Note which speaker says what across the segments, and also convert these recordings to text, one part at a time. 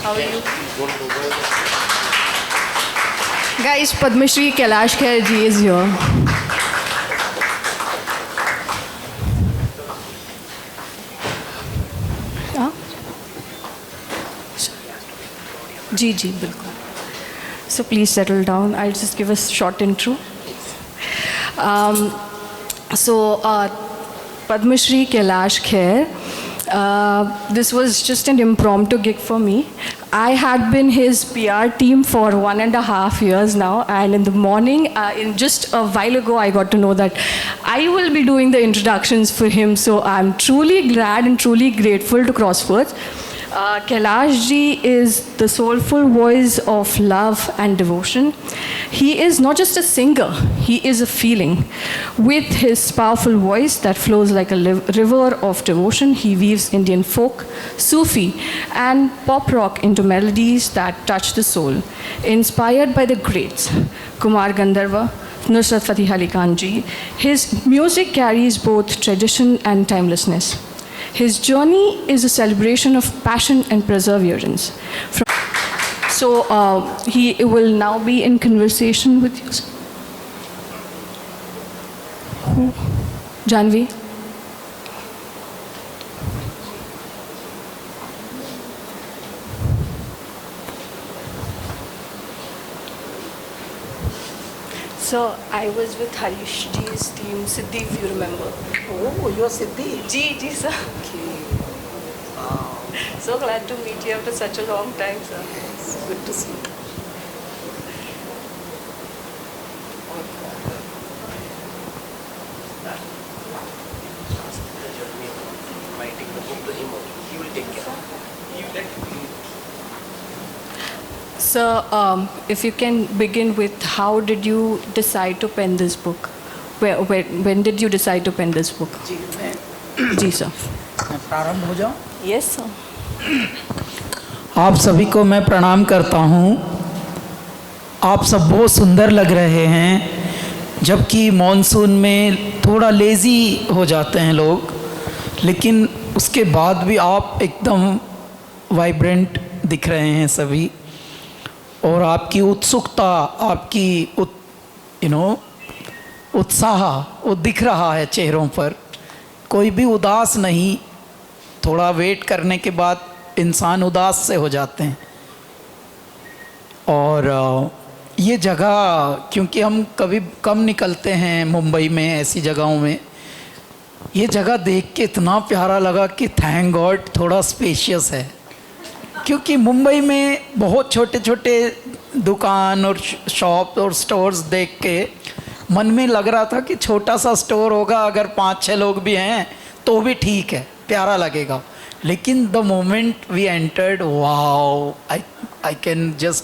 Speaker 1: How are you? Guys, Padma Shri Kailash Kher ji is here. हाँ? जी जी बिल्कुल. So please settle down. I'll just give a short intro. Padma Shri Kailash Kher. This was just an impromptu gig for me. I had been his PR team for 1.5 years now, and in the morning, just a while ago, I got to know that I will be doing the introductions for him. So I'm truly glad and truly grateful to Crosswords. Kailash ji is the soulful voice of love and devotion. He is not just a singer, he is a feeling. With his powerful voice that flows like a river of devotion, he weaves Indian folk, Sufi, and pop rock into melodies that touch the soul. Inspired by the greats, Kumar Gandharva, Nusrat Fateh Ali Khan ji, his music carries both tradition and timelessness. His journey is a celebration of passion and perseverance. He will now be in conversation with you. Who? Janvi? So I was with Harish ji's team, Siddhi, if you remember.
Speaker 2: Oh, you're Siddhi?
Speaker 1: Ji, sir.
Speaker 2: Okay. Wow.
Speaker 1: So glad to meet you after such a long time, sir.
Speaker 2: It's good to see you. Writing the book to him, he will take care. You let him.
Speaker 1: Sir, if you can begin with, how did you decide to pen this book? When did you decide to pen this book? जी sir.
Speaker 2: मैं प्रारंभ हो जाऊं?
Speaker 1: Yes sir.
Speaker 2: आप सभी को मैं प्रणाम करता हूं. आप सब बहुत सुंदर लग रहे हैं, जबकि मॉनसून में थोड़ा लेज़ी हो जाते हैं लोग, लेकिन उसके बाद भी आप एकदम वाइब्रेंट दिख रहे हैं सभी. और आपकी उत्सुकता, आपकी उत्साह वो दिख रहा है चेहरों पर. कोई भी उदास नहीं. थोड़ा वेट करने के बाद इंसान उदास से हो जाते हैं. और ये जगह, क्योंकि हम कभी कम निकलते हैं मुंबई में, ऐसी जगहों में, ये जगह देख के इतना प्यारा लगा कि थैंक गॉड थोड़ा स्पेशियस है. क्योंकि मुंबई में बहुत छोटे छोटे दुकान और शॉप और स्टोर्स देख के मन में लग रहा था कि छोटा सा स्टोर होगा, अगर 5-6 लोग भी हैं तो भी ठीक है, प्यारा लगेगा. लेकिन the moment we entered, wow, I can just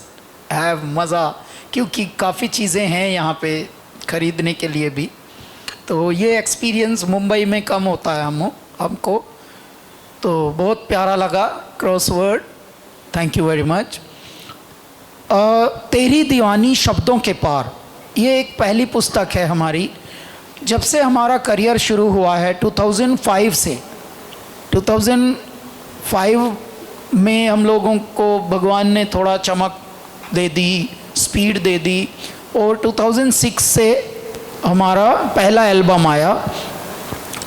Speaker 2: have मज़ा. क्योंकि काफ़ी चीज़ें हैं यहाँ पे ख़रीदने के लिए भी. तो ये एक्सपीरियंस मुंबई में कम होता है हमको. तो बहुत प्यारा लगा. Crossword, thank you very much. तेरी दीवानी शब्दों के पार, ये एक पहली पुस्तक है हमारी. जब से हमारा करियर शुरू हुआ है 2005 से, 2005 में हम लोगों को भगवान ने थोड़ा चमक दे दी, स्पीड दे दी. और 2006 से हमारा पहला एल्बम आया.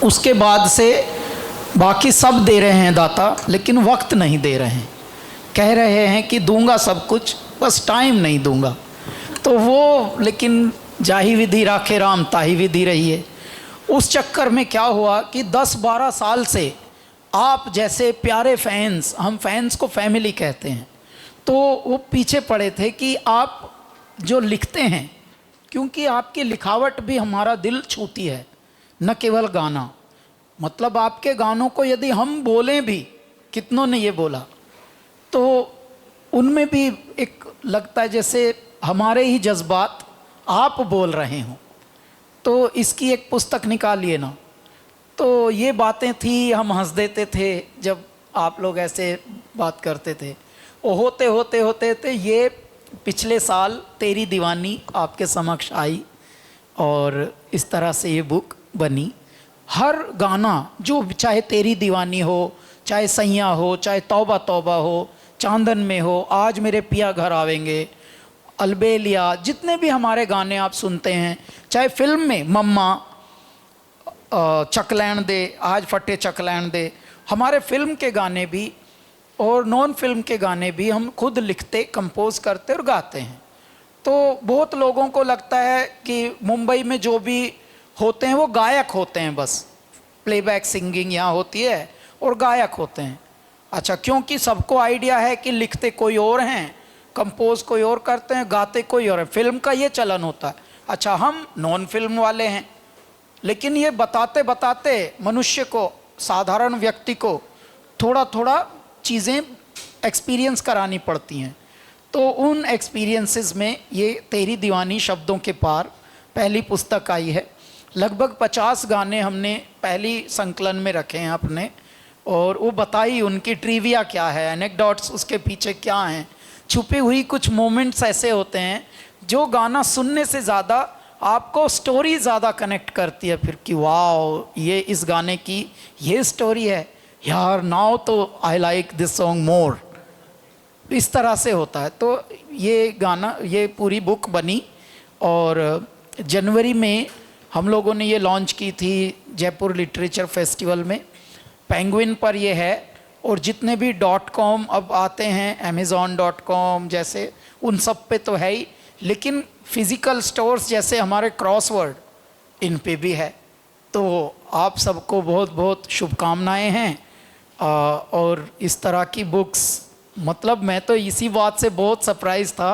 Speaker 2: उसके बाद से बाकी सब दे रहे हैं दाता, लेकिन वक्त नहीं दे रहे हैं. कह रहे हैं कि दूंगा सब कुछ, बस टाइम नहीं दूंगा. तो वो, लेकिन जाही विधि राखे राम ताही विधि रही है. उस चक्कर में क्या हुआ कि 10-12 साल से आप जैसे प्यारे फैंस, हम फैंस को फैमिली कहते हैं, तो वो पीछे पड़े थे कि आप जो लिखते हैं, क्योंकि आपकी लिखावट भी हमारा दिल छूती है, न केवल गाना. मतलब आपके गानों को यदि हम बोलें भी, कितनों ने ये बोला, तो उनमें भी एक लगता है जैसे हमारे ही जज्बात आप बोल रहे हों. तो इसकी एक पुस्तक निकालिए ना. तो ये बातें थी, हम हंस देते थे जब आप लोग ऐसे बात करते थे. वो होते होते होते होते ये पिछले साल तेरी दीवानी आपके समक्ष आई और इस तरह से ये बुक बनी. हर गाना जो, चाहे तेरी दीवानी हो, चाहे सैया हो, चाहे तौबा तौबा हो, चांदन में हो, आज मेरे पिया घर आवेंगे, अलबेलिया, जितने भी हमारे गाने आप सुनते हैं, चाहे फिल्म में मम्मा, चकलैन दे, आज फटे चकलैन दे, हमारे फिल्म के गाने भी और नॉन फिल्म के गाने भी हम खुद लिखते, कंपोज करते और गाते हैं। तो बहुत लोगों को लगता है कि मुंबई में जो भी होते हैं वो गायक होते हैं, बस प्लेबैक सिंगिंग यहाँ होती है और गायक होते हैं। अच्छा, क्योंकि सबको आइडिया है कि लिखते कोई और हैं, कंपोज कोई और करते हैं, गाते कोई और हैं, फिल्म का ये चलन होता है। अच्छा, हम नॉन फिल्म वाले हैं, लेकिन ये बताते बताते मनुष्य को, साधारण व्यक्ति को थोड़ा थोड़ा चीज़ें एक्सपीरियंस करानी पड़ती हैं। तो उन एक्सपीरियंसेस में ये तेरी दीवानी शब्दों के पार पहली पुस्तक आई है। लगभग 50 गाने हमने पहली संकलन में रखे हैं अपने, और वो बताई उनकी ट्रिविया क्या है, एनेक्डोट्स उसके पीछे क्या हैं, छुपी हुई कुछ मोमेंट्स ऐसे होते हैं जो गाना सुनने से ज़्यादा आपको स्टोरी ज़्यादा कनेक्ट करती है फिर, कि वाह ये इस गाने की ये स्टोरी है यार, नाउ तो आई लाइक दिस सॉन्ग मोर, इस तरह से होता है। तो ये गाना, ये पूरी बुक बनी और जनवरी में हम लोगों ने ये लॉन्च की थी जयपुर लिटरेचर फेस्टिवल में। पेंगुइन पर ये है, और जितने भी .com अब आते हैं, amazon.com जैसे, उन सब पे तो है ही, लेकिन फिज़िकल स्टोर्स जैसे हमारे क्रॉसवर्ड, इन पे भी है। तो आप सबको बहुत बहुत शुभकामनाएं हैं। और इस तरह की बुक्स, मतलब मैं तो इसी बात से बहुत सरप्राइज़ था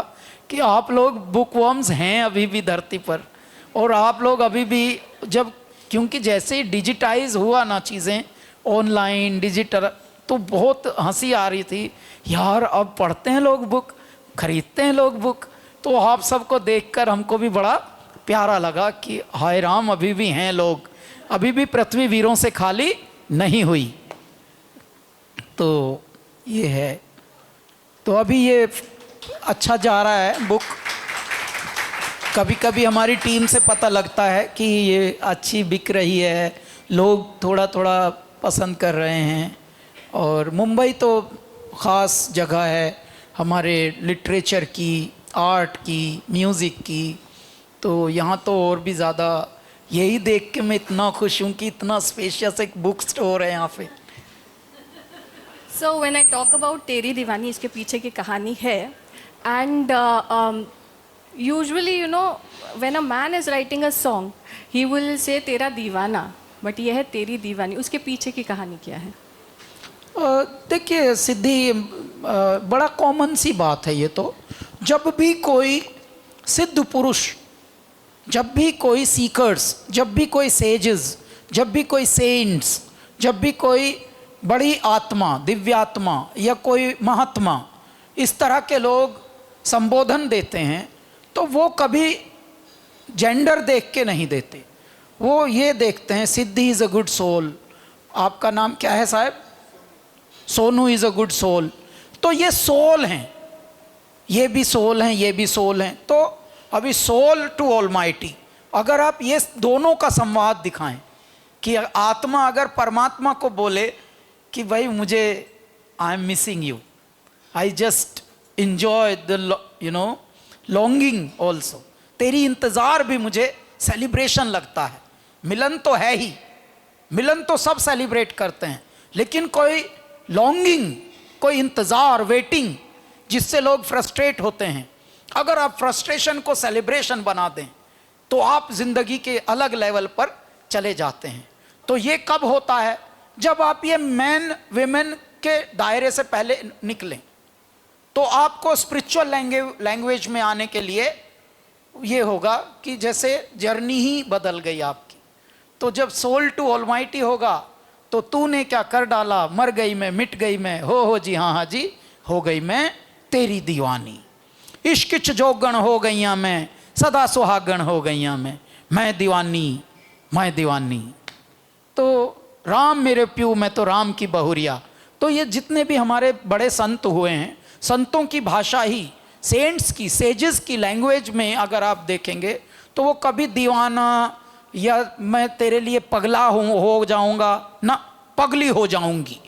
Speaker 2: कि आप लोग बुकवर्म्स हैं अभी भी धरती पर, और आप लोग अभी भी जब, क्योंकि जैसे ही डिजिटाइज हुआ ना चीज़ें, ऑनलाइन डिजिटल, तो बहुत हंसी आ रही थी यार, अब पढ़ते हैं लोग बुक, खरीदते हैं लोग बुक। तो आप सबको देखकर हमको भी बड़ा प्यारा लगा कि हाय राम, अभी भी हैं लोग, अभी भी पृथ्वी वीरों से खाली नहीं हुई। तो ये है, तो अभी ये अच्छा जा रहा है बुक। कभी कभी हमारी टीम से पता लगता है कि ये अच्छी बिक रही है, लोग थोड़ा थोड़ा पसंद कर रहे हैं। और मुंबई तो ख़ास जगह है हमारे लिटरेचर की, आर्ट की, म्यूज़िक की, तो यहाँ तो और भी ज़्यादा, यही देख के मैं इतना खुश हूँ कि इतना स्पेशियस एक बुक स्टोर है यहाँ पे।
Speaker 1: So when I talk about तेरी दीवानी, इसके पीछे की कहानी है, and usually you know when a man is writing a song, he will say तेरा दीवाना, but ये है तेरी दीवानी, उसके पीछे की कहानी क्या है?
Speaker 2: देखिए सिद्धि, बड़ा कॉमन सी बात है ये तो। जब भी कोई सिद्ध पुरुष, जब भी कोई सीकर्स, जब भी कोई सेजेस, जब भी कोई सेंट्स, जब भी कोई बड़ी आत्मा, दिव्यात्मा या कोई महात्मा, इस तरह के लोग संबोधन देते हैं, तो वो कभी जेंडर देख के नहीं देते। वो ये देखते हैं Siddhi is a good soul. आपका नाम क्या है साहब? Sonu is a good soul. तो ये सोल हैं, ये भी सोल हैं, ये भी सोल हैं। तो अभी सोल टू ऑलमाइटी, अगर आप ये दोनों का संवाद दिखाएं कि आत्मा अगर परमात्मा को बोले कि भाई मुझे, I am missing you, I just enjoy the longing also, तेरी इंतज़ार भी मुझे सेलिब्रेशन लगता है। मिलन तो है ही, मिलन तो सब सेलिब्रेट करते हैं, लेकिन कोई लॉन्गिंग, कोई इंतज़ार, वेटिंग, जिससे लोग फ्रस्ट्रेट होते हैं, अगर आप फ्रस्ट्रेशन को सेलिब्रेशन बना दें तो आप ज़िंदगी के अलग लेवल पर चले जाते हैं। तो ये कब होता है? जब आप ये मैन विमेन के दायरे से पहले निकलें। तो आपको स्पिरिचुअल लैंग्वेज में आने के लिए ये होगा कि जैसे जर्नी ही बदल गई आपकी। तो जब सोल टू ऑलमाइटी होगा तो तूने क्या कर डाला, मर गई मैं, मिट गई मैं, हो जी हाँ जी, हो गई मैं तेरी दीवानी, इश्क च जोगण हो गईयां मैं, सदा सुहागण हो गईयां मैं दीवानी, मैं दीवानी। तो राम मेरे प्यू, मैं तो राम की बहुरिया। तो ये जितने भी हमारे बड़े संत हुए हैं, संतों की भाषा ही, सेंट्स की, सेजेस की लैंग्वेज में अगर आप देखेंगे तो वो कभी दीवाना या मैं तेरे लिए पगला हो जाऊंगा ना, पगली हो जाऊंगी,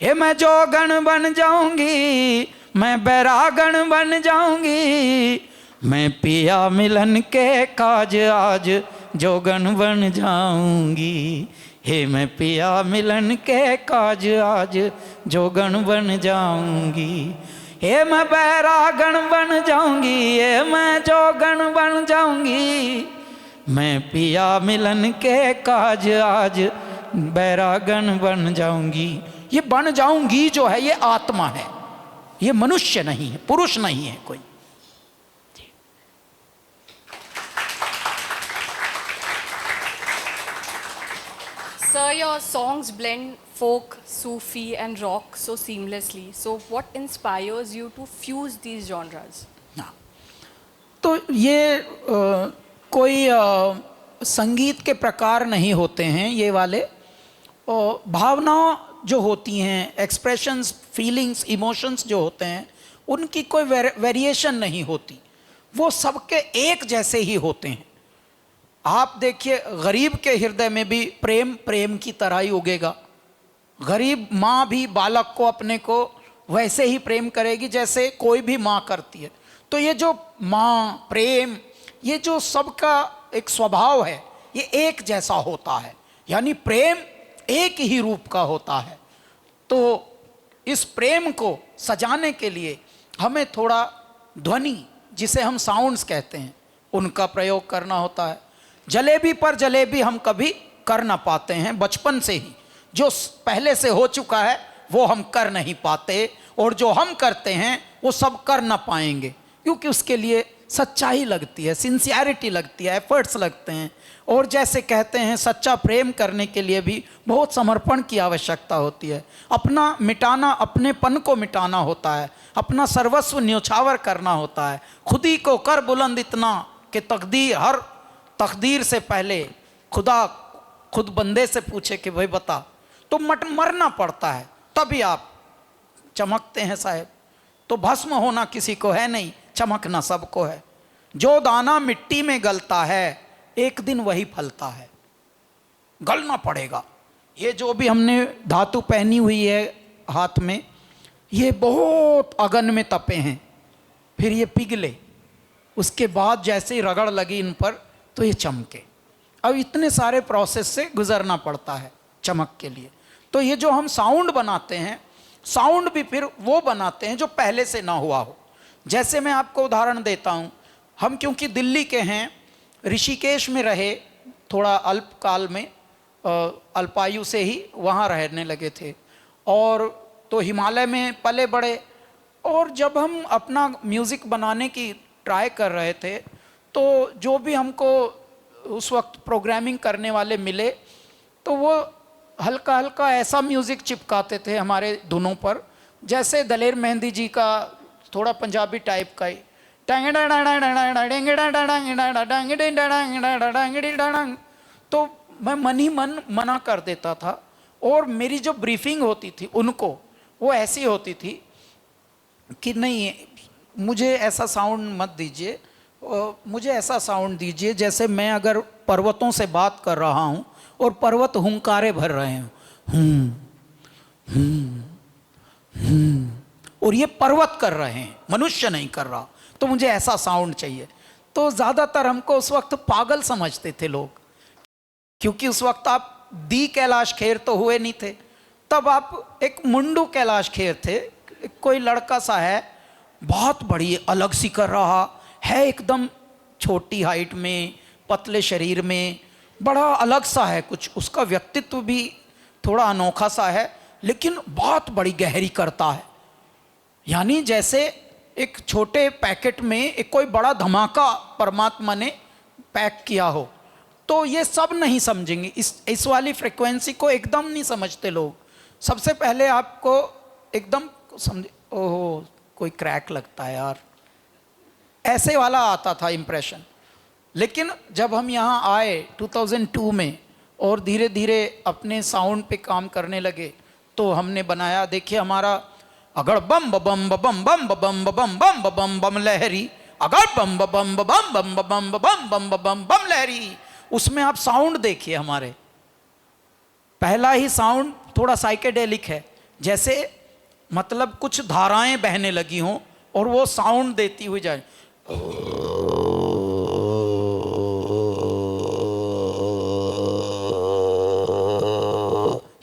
Speaker 2: हे मैं जोगन बन जाऊंगी, मैं बैरागन बन जाऊंगी, मैं पिया मिलन के काज आज जोगन बन जाऊंगी। हे मैं पिया मिलन के काज आज जोगन बन जाऊंगी। हे मैं बैरागन बन जाऊंगी, हे मैं जोगन बन जाऊंगी, मैं पिया मिलन के काज आज बैरागन बन जाऊंगी। ये बन जाऊंगी जो है ये आत्मा है, ये मनुष्य नहीं है, पुरुष नहीं है कोई।
Speaker 1: Sir, your songs blend folk, Sufi, and rock so seamlessly. So, what inspires you to fuse these genres?
Speaker 2: हाँ, तो ये कोई संगीत के प्रकार नहीं होते हैं ये वाले। भावनाओं जो होती हैं, एक्सप्रेशंस, फीलिंग्स, इमोशंस जो होते हैं, उनकी कोई वेरिएशन नहीं होती, वो सबके एक जैसे ही होते हैं। आप देखिए, गरीब के हृदय में भी प्रेम प्रेम की तरह ही उगेगा। गरीब माँ भी बालक को, अपने को वैसे ही प्रेम करेगी जैसे कोई भी माँ करती है। तो ये जो माँ, प्रेम, ये जो सबका एक स्वभाव है, ये एक जैसा होता है, यानी प्रेम एक ही रूप का होता है। तो इस प्रेम को सजाने के लिए हमें थोड़ा ध्वनि, जिसे हम साउंड्स कहते हैं, उनका प्रयोग करना होता है। जलेबी पर जलेबी हम कभी कर ना पाते हैं बचपन से ही। जो पहले से हो चुका है वो हम कर नहीं पाते, और जो हम करते हैं वो सब कर ना पाएंगे, क्योंकि उसके लिए सच्चाई लगती है, सिंसियरिटी लगती है, एफर्ट्स लगते हैं। और जैसे कहते हैं, सच्चा प्रेम करने के लिए भी बहुत समर्पण की आवश्यकता होती है। अपना मिटाना, अपनेपन को मिटाना होता है, अपना सर्वस्व न्योछावर करना होता है। खुद ही को कर बुलंद इतना कि हर तकदीर से पहले खुदा खुद बंदे से पूछे कि भाई बता, तो मरना पड़ता है तभी आप चमकते हैं साहब। तो भस्म होना किसी को है नहीं, चमकना सबको है। जो दाना मिट्टी में गलता है एक दिन वही फलता है, गलना पड़ेगा। ये जो भी हमने धातु पहनी हुई है हाथ में, ये बहुत अगन में तपे हैं, फिर ये पिघले, उसके बाद जैसे ही रगड़ लगी इन पर तो ये चमके। अब इतने सारे प्रोसेस से गुजरना पड़ता है चमक के लिए। तो ये जो हम साउंड बनाते हैं, साउंड भी फिर वो बनाते हैं जो पहले से ना हुआ हो। जैसे मैं आपको उदाहरण देता हूँ, हम क्योंकि दिल्ली के हैं, ऋषिकेश में रहे थोड़ा अल्पकाल में, अल्पायु से ही वहाँ रहने लगे थे, और तो हिमालय में पले बड़े। और जब हम अपना म्यूज़िक बनाने की ट्राई कर रहे थे, तो जो भी हमको उस वक्त प्रोग्रामिंग करने वाले मिले, तो वो हल्का हल्का ऐसा म्यूज़िक चिपकाते थे हमारे धुनों पर, जैसे दलेर मेहंदी जी का थोड़ा पंजाबी टाइप का ही। तो मैं मन ही मन मना कर देता था, और मेरी जो ब्रीफिंग होती थी उनको, वो ऐसी होती थी कि नहीं, मुझे ऐसा साउंड मत दीजिए, मुझे ऐसा साउंड दीजिए जैसे मैं अगर पर्वतों से बात कर रहा हूँ और पर्वत हुंकारे भर रहे हैं, और ये पर्वत कर रहे हैं, मनुष्य नहीं कर रहा, तो मुझे ऐसा साउंड चाहिए। तो ज़्यादातर हमको उस वक्त पागल समझते थे लोग, क्योंकि उस वक्त आप दी कैलाश खेर तो हुए नहीं थे, तब आप एक मुंडू कैलाश खेर थे। कोई लड़का सा है, बहुत बड़ी अलग सी कर रहा है, एकदम छोटी हाइट में, पतले शरीर में, बड़ा अलग सा है कुछ, उसका व्यक्तित्व भी थोड़ा अनोखा सा है, लेकिन बहुत बड़ी गहरी करता है। यानी जैसे एक छोटे पैकेट में एक कोई बड़ा धमाका परमात्मा ने पैक किया हो। तो ये सब नहीं समझेंगे, इस वाली फ्रिक्वेंसी को एकदम नहीं समझते लोग। सबसे पहले आपको एकदम समझे, ओहो कोई क्रैक लगता है यार, ऐसे वाला आता था इम्प्रेशन। लेकिन जब हम यहाँ आए 2002 में और धीरे धीरे अपने साउंड पे काम करने लगे, तो हमने बनाया, देखिए हमारा अगर बम बम बम बम बम बम बम बम बम लहरी, अगर बम बम बम बम बम बम बम बम बम लहरी, उसमें आप साउंड देखिए हमारे। पहला ही साउंड थोड़ा साइकेडेलिक है, जैसे मतलब कुछ धाराएं बहने लगी हों और वो साउंड देती हुई जाए,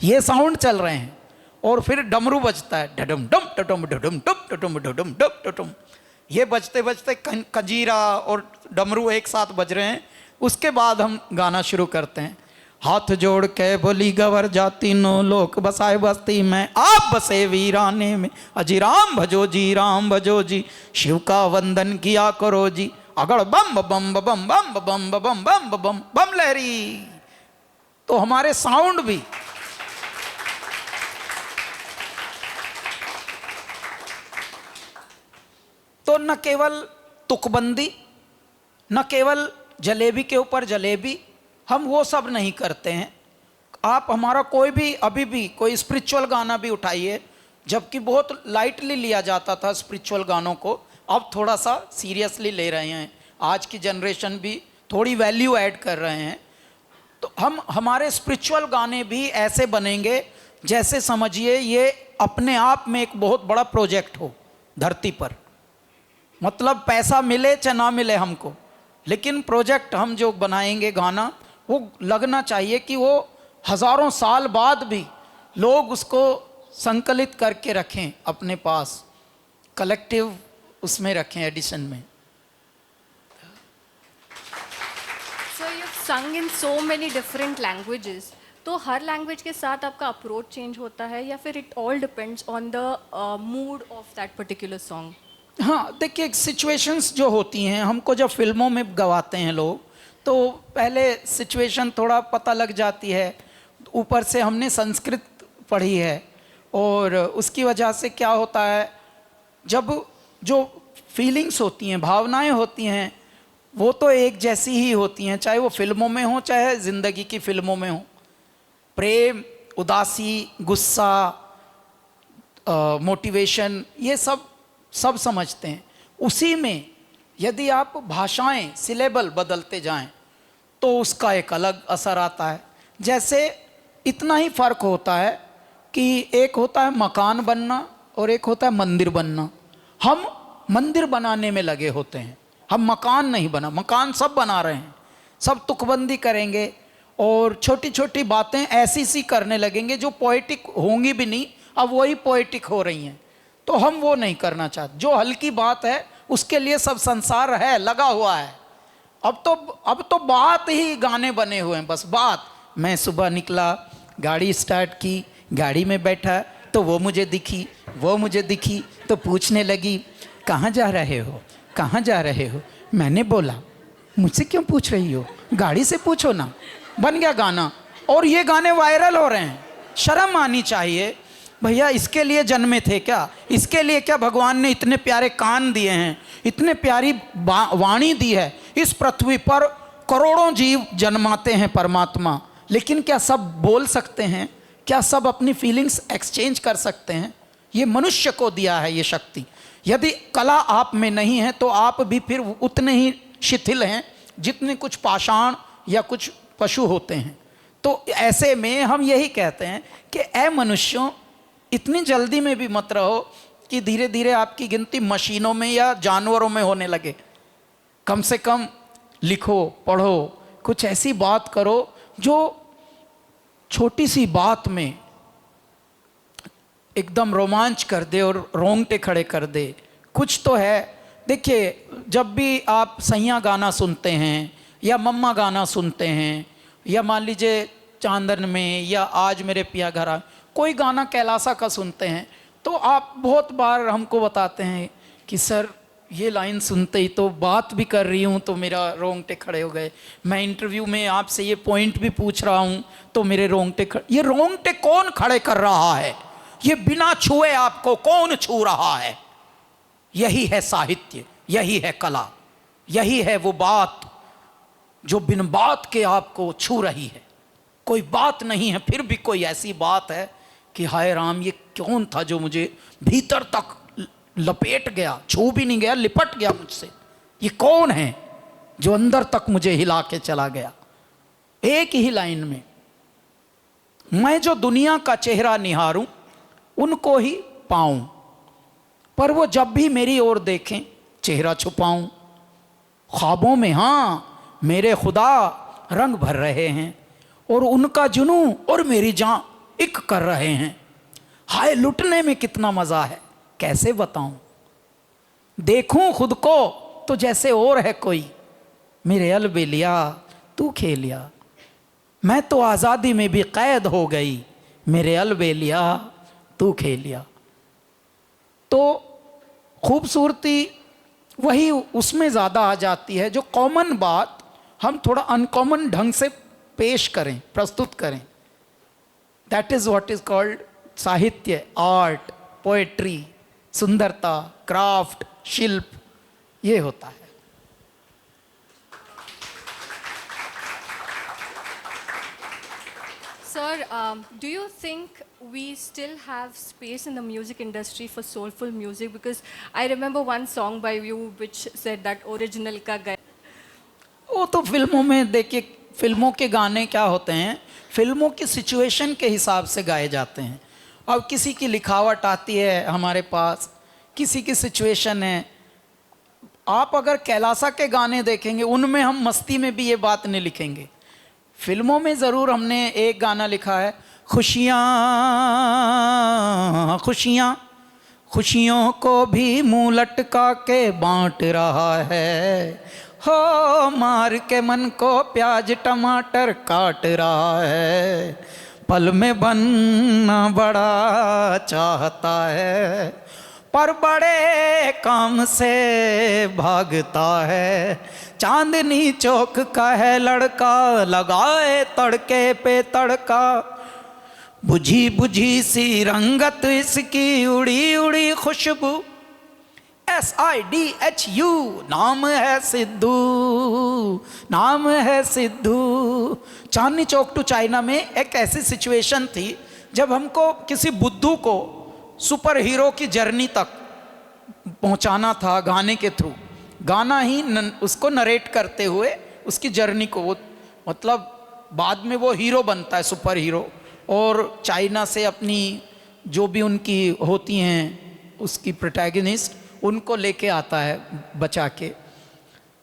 Speaker 2: ये साउंड चल रहे हैं। और फिर डमरू बजता है, डडम डम डडम डडम डम डडम डडम डम डडम, ये बजते बजते कंजीरा और डमरू एक साथ बज रहे हैं। उसके बाद हम गाना शुरू करते हैं। हाथ जोड़ के बोली गवर जाती नो लोक बसाए बस्ती में, आप बसे वीराने में, अजी राम भजो जी, राम भजो जी, शिव का वंदन किया करो जी, अगड़ बम बम बम बम बम बम बम बम बम लहरी। तो हमारे साउंड भी तो न केवल तुकबंदी, न केवल जलेबी के ऊपर जलेबी, हम वो सब नहीं करते हैं। आप हमारा कोई भी अभी भी कोई स्पिरिचुअल गाना भी उठाइए, जबकि बहुत लाइटली लिया जाता था स्पिरिचुअल गानों को, अब थोड़ा सा सीरियसली ले रहे हैं। आज की जनरेशन भी थोड़ी वैल्यू ऐड कर रहे हैं। तो हमारे स्पिरिचुअल गाने भी ऐसे बनेंगे जैसे समझिए ये अपने आप में एक बहुत बड़ा प्रोजेक्ट हो धरती पर। मतलब पैसा मिले चाहे ना मिले हमको, लेकिन प्रोजेक्ट हम जो बनाएंगे गाना, वो लगना चाहिए कि वो हज़ारों साल बाद भी लोग उसको संकलित करके रखें अपने पास, कलेक्टिव उसमें रखें, एडिशन में।
Speaker 1: So you've sung in so many different languages. तो हर लैंग्वेज के साथ आपका अप्रोच चेंज होता है या फिर it all depends on the mood off that particular song?
Speaker 2: हाँ देखिए, सिचुएशंस जो होती हैं, हमको जब फिल्मों में गवाते हैं लोग, तो पहले सिचुएशन थोड़ा पता लग जाती है, ऊपर से हमने संस्कृत पढ़ी है, और उसकी वजह से क्या होता है, जब जो फीलिंग्स होती हैं, भावनाएं होती हैं, वो तो एक जैसी ही होती हैं, चाहे वो फिल्मों में हो चाहे ज़िंदगी की फिल्मों में हो। प्रेम, उदासी, गुस्सा, मोटिवेशन, ये सब समझते हैं। उसी में यदि आप भाषाएं, सिलेबल बदलते जाएं, तो उसका एक अलग असर आता है। जैसे इतना ही फ़र्क होता है कि एक होता है मकान बनना और एक होता है मंदिर बनना। हम मंदिर बनाने में लगे होते हैं, हम मकान नहीं बना, मकान सब बना रहे हैं, सब तुकबंदी करेंगे और छोटी छोटी बातें ऐसी सी करने लगेंगे जो पोएटिक होंगी भी नहीं, अब वही पोएटिक हो रही हैं। तो हम वो नहीं करना चाहते। जो हल्की बात है उसके लिए सब संसार है, लगा हुआ है। अब तो बात ही गाने बने हुए हैं, बस बात। मैं सुबह निकला, गाड़ी स्टार्ट की, गाड़ी में बैठा तो वो मुझे दिखी तो पूछने लगी कहाँ जा रहे हो, कहाँ जा रहे हो। मैंने बोला मुझसे क्यों पूछ रही हो, गाड़ी से पूछो ना। बन गया गाना, और ये गाने वायरल हो रहे हैं। शर्म आनी चाहिए भैया, इसके लिए जन्मे थे क्या? इसके लिए क्या भगवान ने इतने प्यारे कान दिए हैं, इतने प्यारी वाणी दी है? इस पृथ्वी पर करोड़ों जीव जन्माते हैं परमात्मा, लेकिन क्या सब बोल सकते हैं? क्या सब अपनी फीलिंग्स एक्सचेंज कर सकते हैं? ये मनुष्य को दिया है ये शक्ति। यदि कला आप में नहीं है तो आप भी फिर उतने ही शिथिल हैं जितने कुछ पाषाण या कुछ पशु होते हैं। तो ऐसे में हम यही कहते हैं कि ऐ मनुष्यों, इतनी जल्दी में भी मत रहो कि धीरे धीरे आपकी गिनती मशीनों में या जानवरों में होने लगे। कम से कम लिखो, पढ़ो, कुछ ऐसी बात करो जो छोटी सी बात में एकदम रोमांच कर दे और रोंगटे खड़े कर दे। कुछ तो है। देखिए, जब भी आप सैया गाना सुनते हैं या मम्मा गाना सुनते हैं, या मान लीजिए चांदन में, या आज मेरे पिया घर आ, कोई गाना कैलासा का सुनते हैं, तो आप बहुत बार हमको बताते हैं कि सर ये लाइन सुनते ही तो बात भी कर रही हूँ तो मेरा रोंगटे खड़े हो गए। मैं इंटरव्यू में आपसे ये पॉइंट भी पूछ रहा हूँ तो मेरे रोंगटे ये रोंगटे कौन खड़े कर रहा है? ये बिना छुए आपको कौन छू रहा है? यही है साहित्य, यही है कला, यही है वो बात जो बिन बात के आपको छू रही है। कोई बात नहीं है, फिर भी कोई ऐसी बात है कि हाय राम, ये कौन था जो मुझे भीतर तक लपेट गया, छू भी नहीं गया, लिपट गया मुझसे। ये कौन है जो अंदर तक मुझे हिला के चला गया? एक ही लाइन में, मैं जो दुनिया का चेहरा निहारूं, उनको ही पाऊं, पर वो जब भी मेरी ओर देखें चेहरा छुपाऊं। ख्वाबों में हाँ मेरे खुदा रंग भर रहे हैं, और उनका जुनू और मेरी जान एक कर रहे हैं। हाय लुटने में कितना मज़ा है, कैसे बताऊं। देखूं खुद को तो जैसे और है कोई, मेरे अलबेलिया तू खेलिया। मैं तो आज़ादी में भी कैद हो गई, मेरे अलबेलिया तू खेलिया। तो खूबसूरती वही उसमें ज़्यादा आ जाती है जो कॉमन बात हम थोड़ा अनकॉमन ढंग से पेश करें, प्रस्तुत करें। That is what is called साहित्य, आर्ट, पोएट्री, सुंदरता, क्राफ्ट, शिल्प, ये होता है।
Speaker 1: Sir, do you think we still have space in the music industry for soulful music? Because I remember one song by you which said that original का गया।
Speaker 2: वो तो फिल्मों में देखिए, फिल्मों के गाने क्या होते हैं, फिल्मों की सिचुएशन के हिसाब से गाए जाते हैं। अब किसी की लिखावट आती है हमारे पास, किसी की सिचुएशन है। आप अगर कैलासा के गाने देखेंगे उनमें हम मस्ती में भी ये बात नहीं लिखेंगे। फिल्मों में ज़रूर हमने एक गाना लिखा है, खुशियाँ खुशियाँ खुशियों को भी मुँह लटका के बांट रहा है, हो मार के मन को प्याज टमाटर काट रहा है, पल में बनना बड़ा चाहता है, पर बड़े काम से भागता है। चांदनी चौक का है लड़का, लगाए तड़के पे तड़का, बुझी बुझी सी रंगत इसकी, उड़ी उड़ी खुशबू, SIDHU, नाम है सिद्धू, नाम है सिद्धू। चांदनी चौक टू चाइना में एक ऐसी सिचुएशन थी जब हमको किसी बुद्धू को सुपर हीरो की जर्नी तक पहुंचाना था गाने के थ्रू। गाना ही उसको नरेट करते हुए उसकी जर्नी को, वो मतलब बाद में वो हीरो बनता है, सुपर हीरो, और चाइना से अपनी जो भी उनकी होती हैं उसकी प्रोटैगनिस्ट, उनको लेके आता है बचा के।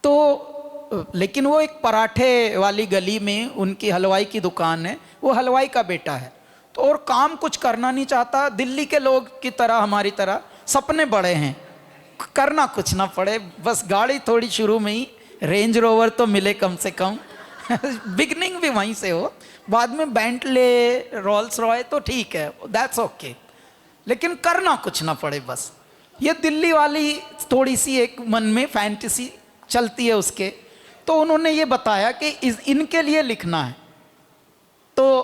Speaker 2: तो लेकिन वो एक पराठे वाली गली में उनकी हलवाई की दुकान है, वो हलवाई का बेटा है, तो और काम कुछ करना नहीं चाहता। दिल्ली के लोग की तरह, हमारी तरह सपने बड़े हैं, करना कुछ ना पड़े, बस गाड़ी थोड़ी शुरू में ही रेंज रोवर तो मिले कम से कम बिगनिंग भी वहीं से हो, बाद में बेंटले, रोल्स रॉय तो ठीक है, दैट्स ओके, लेकिन करना कुछ ना पड़े बस। ये दिल्ली वाली थोड़ी सी एक मन में फैंटेसी चलती है उसके। तो उन्होंने ये बताया कि इनके लिए लिखना है, तो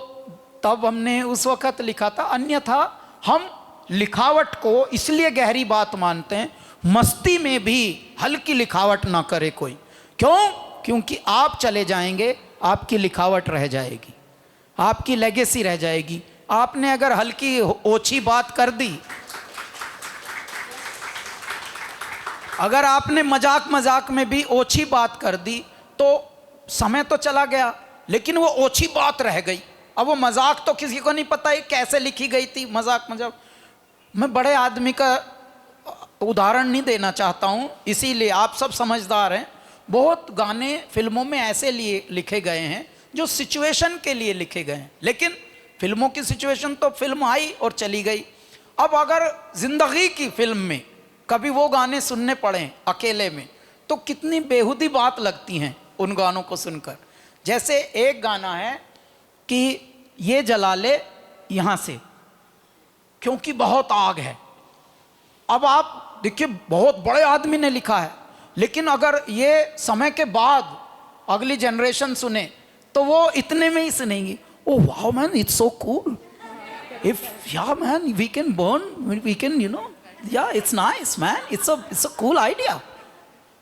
Speaker 2: तब हमने उस वक़्त लिखा था। अन्यथा हम लिखावट को इसलिए गहरी बात मानते हैं, मस्ती में भी हल्की लिखावट ना करे कोई। क्यों? क्योंकि आप चले जाएंगे, आपकी लिखावट रह जाएगी, आपकी लेगेसी रह जाएगी। आपने अगर हल्की ओछी बात कर दी, अगर आपने मजाक मजाक में भी ओछी बात कर दी, तो समय तो चला गया, लेकिन वो ओछी बात रह गई। अब वो मजाक तो किसी को नहीं पता है कैसे लिखी गई थी, मजाक मजाक। मैं बड़े आदमी का उदाहरण नहीं देना चाहता हूँ, इसीलिए आप सब समझदार हैं। बहुत गाने फिल्मों में ऐसे लिए लिखे गए हैं जो सिचुएशन के लिए लिखे गए हैं, लेकिन फिल्मों की सिचुएशन तो फिल्म आई और चली गई। अब अगर ज़िंदगी की फिल्म में कभी वो गाने सुनने पड़े अकेले में, तो कितनी बेहुदी बात लगती हैं उन गानों को सुनकर। जैसे एक गाना है कि ये जला ले यहाँ से क्योंकि बहुत आग है। अब आप देखिए, बहुत बड़े आदमी ने लिखा है, लेकिन अगर ये समय के बाद अगली जनरेशन सुने तो वो इतने में ही सुनेंगी, oh wow man, it's so cool, if yeah man we can burn, we can you know, yeah it's nice man, it's a cool idea.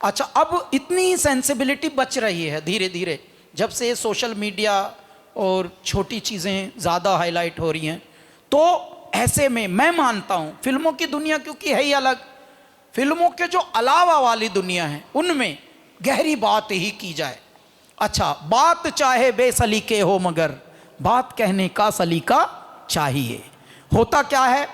Speaker 2: अच्छा, अब इतनी सेंसिबिलिटी बच रही है धीरे धीरे, जब से सोशल मीडिया और छोटी चीज़ें ज़्यादा हाईलाइट हो रही हैं। तो ऐसे में मैं मानता हूँ फिल्मों की दुनिया क्योंकि है ही अलग, फिल्मों के जो अलावा वाली दुनिया है उनमें गहरी बात ही की जाए। अच्छा, बात चाहे बेसलीके हो मगर बात कहने का सलीका चाहिए। होता क्या है,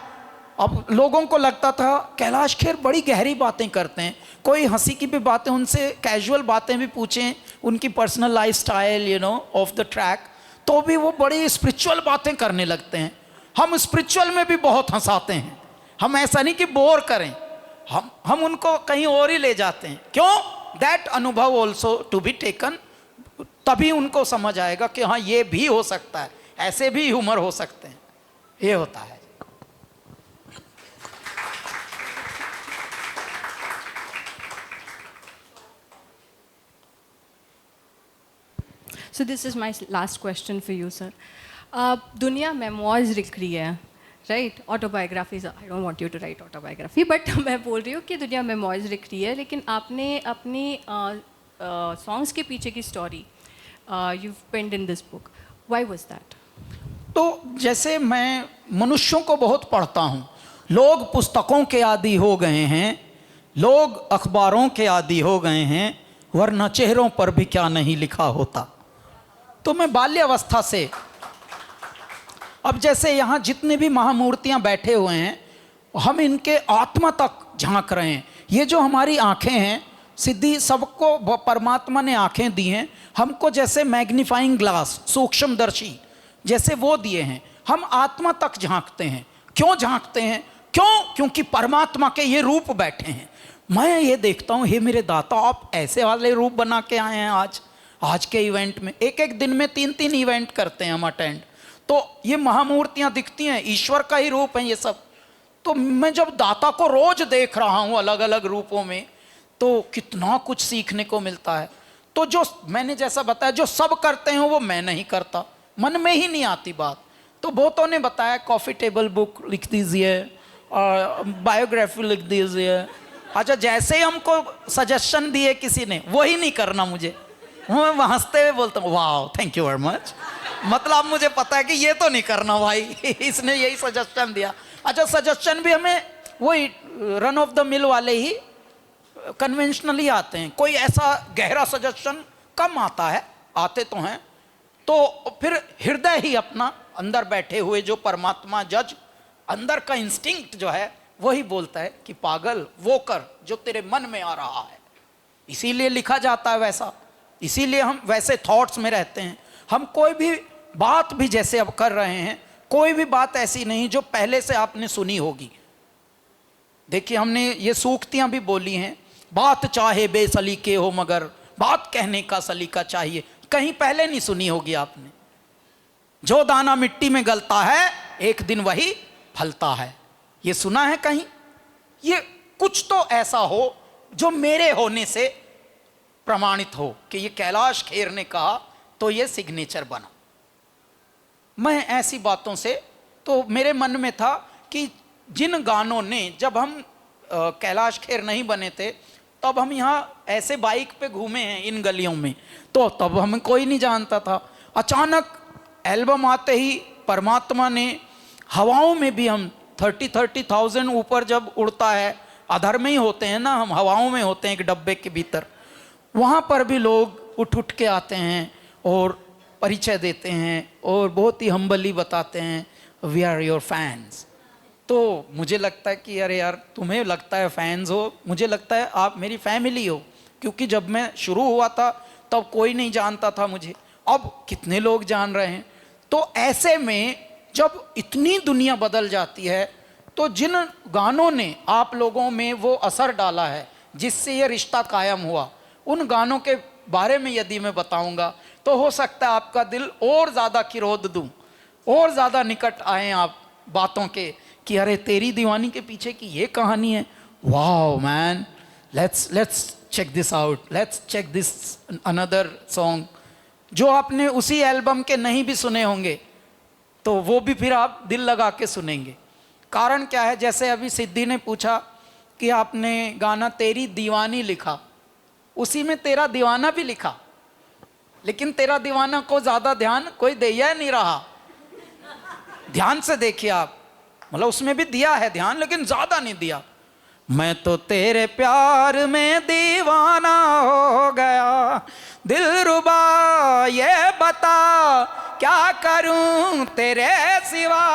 Speaker 2: अब लोगों को लगता था कैलाश खेर बड़ी गहरी बातें करते हैं, कोई हंसी की भी बातें उनसे, कैजुअल बातें भी पूछें, उनकी personal life style of the track, तो भी वो बड़ी स्पिरिचुअल बातें करने लगते हैं। हम स्पिरिचुअल में भी बहुत हंसाते हैं, हम ऐसा नहीं कि बोर करें, हम उनको कहीं और ही ले जाते हैं। क्यों? दैट अनुभव ऑल्सो टू बी टेकन, तभी उनको समझ आएगा कि हाँ ये भी हो सकता है, ऐसे भी ह्यूमर हो सकते हैं, ये होता है।
Speaker 1: So this is my last question for you, sir. दुनिया मेमोइर्स लिख रही है, right? Autobiographies, I don't want you to write autobiography, but मैं बोल रही हूँ कि दुनिया मेमोइर्स लिख रही है, लेकिन आपने अपनी सॉन्ग्स के पीछे की story you penned in this book. Why was that?
Speaker 2: तो जैसे मैं मनुष्यों को बहुत पढ़ता हूँ, लोग पुस्तकों के आदी हो गए हैं, लोग अखबारों के आदी हो गए हैं, वरना चेहरों पर भी क्या नहीं लिखा होता। तो मैं बाल्यावस्था से, अब जैसे यहाँ जितने भी महामूर्तियाँ बैठे हुए हैं, हम इनके आत्मा तक झांक रहे हैं। ये जो हमारी आँखें हैं, सिद्धि सबको परमात्मा ने आँखें दी हैं, हमको जैसे मैग्नीफाइंग ग्लास, सूक्ष्मदर्शी जैसे वो दिए हैं, हम आत्मा तक झांकते हैं। क्यों झांकते हैं? क्योंकि परमात्मा के ये रूप बैठे हैं। मैं ये देखता हूँ, हे मेरे दाता, आप ऐसे वाले रूप बना के आए हैं आज के इवेंट में। एक दिन में 3 इवेंट करते हैं हम अटेंड, तो ये महामूर्तियाँ दिखती हैं, ईश्वर का ही रूप है ये सब। तो मैं जब दाता को रोज देख रहा हूँ अलग अलग रूपों में, तो कितना कुछ सीखने को मिलता है। तो जो मैंने जैसा बताया, जो सब करते हैं वो मैं नहीं करता, मन में ही नहीं आती बात। तो बहुतों ने बताया कॉफ़ी टेबल बुक लिख दीजिए और बायोग्राफी लिख दीजिए। अच्छा, जैसे ही हमको सजेशन दिए किसी ने, वही नहीं करना मुझे, मैं हंसते हुए बोलता हूँ वाह थैंक यू वेरी मच, मतलब मुझे पता है कि ये तो नहीं करना भाई, इसने यही सजेशन दिया। अच्छा, सजेशन भी हमें वही रन ऑफ द मिल वाले ही कन्वेंशनली आते हैं, कोई ऐसा गहरा सजेशन कम आता है, आते तो हैं। तो फिर हृदय ही अपना अंदर बैठे हुए जो परमात्मा जज, अंदर का इंस्टिंक्ट जो है वही बोलता है कि पागल वो कर जो तेरे मन में आ रहा है। इसीलिए लिखा जाता है वैसा, इसीलिए हम वैसे थॉट्स में रहते हैं। हम कोई भी बात भी जैसे अब कर रहे हैं, कोई भी बात ऐसी नहीं जो पहले से आपने सुनी होगी। देखिए, हमने ये सूक्तियाँ भी बोली हैं, बात चाहे बेसलीके हो मगर बात कहने का सलीका चाहिए। कहीं पहले नहीं सुनी होगी आपने। जो दाना मिट्टी में गलता है एक दिन वही फलता है, ये सुना है कहीं? ये कुछ तो ऐसा हो जो मेरे होने से प्रमाणित हो कि ये कैलाश खेर ने कहा तो ये सिग्नेचर बना। मैं ऐसी बातों से, तो मेरे मन में था कि जिन गानों ने, जब हम कैलाश खेर नहीं बने थे तब हम यहाँ ऐसे बाइक पे घूमे हैं इन गलियों में, तो तब हमें कोई नहीं जानता था। अचानक एल्बम आते ही परमात्मा ने हवाओं में भी, हम 30,000 ऊपर जब उड़ता है, अधर में ही होते हैं ना हम, हवाओं में होते हैं एक डब्बे के भीतर, वहाँ पर भी लोग उठ के आते हैं और परिचय देते हैं और बहुत ही हम्बली बताते हैं वी आर योर फैंस। तो मुझे लगता है कि अरे यार, तुम्हें लगता है फैंस हो, मुझे लगता है आप मेरी फैमिली हो, क्योंकि जब मैं शुरू हुआ था तब कोई नहीं जानता था मुझे, अब कितने लोग जान रहे हैं। तो ऐसे में जब इतनी दुनिया बदल जाती है, तो जिन गानों ने आप लोगों में वो असर डाला है जिससे ये रिश्ता कायम हुआ, उन गानों के बारे में यदि मैं बताऊंगा तो हो सकता है आपका दिल और ज़्यादा किरोद दूं, और ज़्यादा निकट आए आप बातों के कि अरे तेरी दीवानी के पीछे की ये कहानी है, wow man, let's check this out, let's check this another song, जो आपने उसी एल्बम के नहीं भी सुने होंगे तो वो भी फिर आप दिल लगा के सुनेंगे। कारण क्या है, जैसे अभी सिद्धि ने पूछा कि आपने गाना तेरी दीवानी लिखा, उसी में तेरा दीवाना भी लिखा, लेकिन तेरा दीवाना को ज़्यादा ध्यान कोई दे ही नहीं रहा। ध्यान से देखिए आप, मतलब उसमें भी दिया है ध्यान, लेकिन ज़्यादा नहीं दिया। मैं तो तेरे प्यार में दीवाना हो गया, दिलरुबा ये बता क्या करूं तेरे सिवा,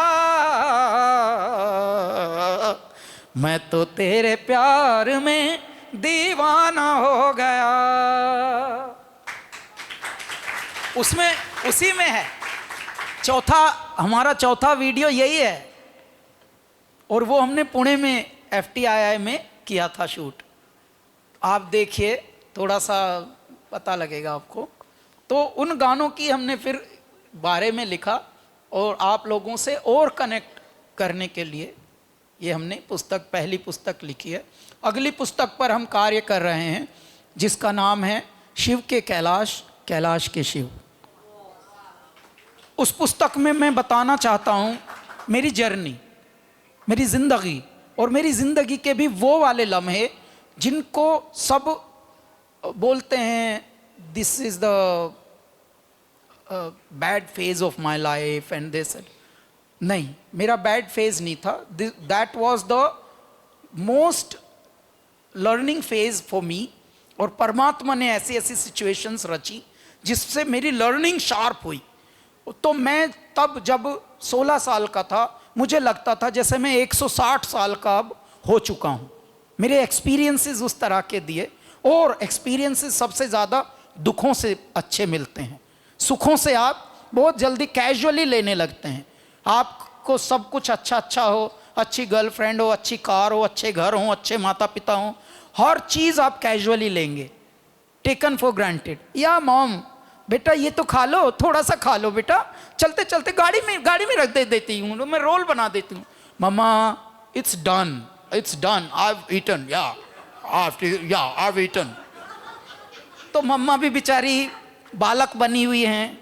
Speaker 2: मैं तो तेरे प्यार में दीवाना हो गया। उसमें उसी में है हमारा चौथा वीडियो यही है, और वो हमने पुणे में FTII में किया था शूट। आप देखिए, थोड़ा सा पता लगेगा आपको। तो उन गानों की हमने फिर बारे में लिखा, और आप लोगों से और कनेक्ट करने के लिए ये हमने पहली पुस्तक लिखी है। अगली पुस्तक पर हम कार्य कर रहे हैं, जिसका नाम है शिव के कैलाश, कैलाश के शिव। उस पुस्तक में मैं बताना चाहता हूँ मेरी जर्नी, मेरी ज़िंदगी, और मेरी ज़िंदगी के भी वो वाले लम्हे जिनको सब बोलते हैं this is the bad phase of my life and this. नहीं, मेरा बैड फेज नहीं था। That was the most learning phase for me. और परमात्मा ने ऐसी ऐसी सिचुएशंस रची जिससे मेरी लर्निंग शार्प हुई। तो मैं तब जब 16 साल का था, मुझे लगता था जैसे मैं 160 साल का अब हो चुका हूँ। मेरे एक्सपीरियंसेस उस तरह के दिए, और एक्सपीरियंसेस सबसे ज़्यादा दुखों से अच्छे मिलते हैं। सुखों से आप बहुत जल्दी कैजुअली लेने लगते हैं। आपको सब कुछ अच्छा हो, अच्छी गर्लफ्रेंड हो, अच्छी कार हो, अच्छे घर हो, अच्छे माता पिता हो, हर चीज़ आप कैजुअली लेंगे, टेकन फॉर ग्रांटेड। या मॉम, बेटा ये तो खा लो, थोड़ा सा खा लो बेटा, चलते चलते गाड़ी में रख देती हूँ, मैं रोल बना देती हूँ। Mama it's done, I have eaten, yeah I have eaten. तो मम्मा भी बेचारी बालक बनी हुई हैं,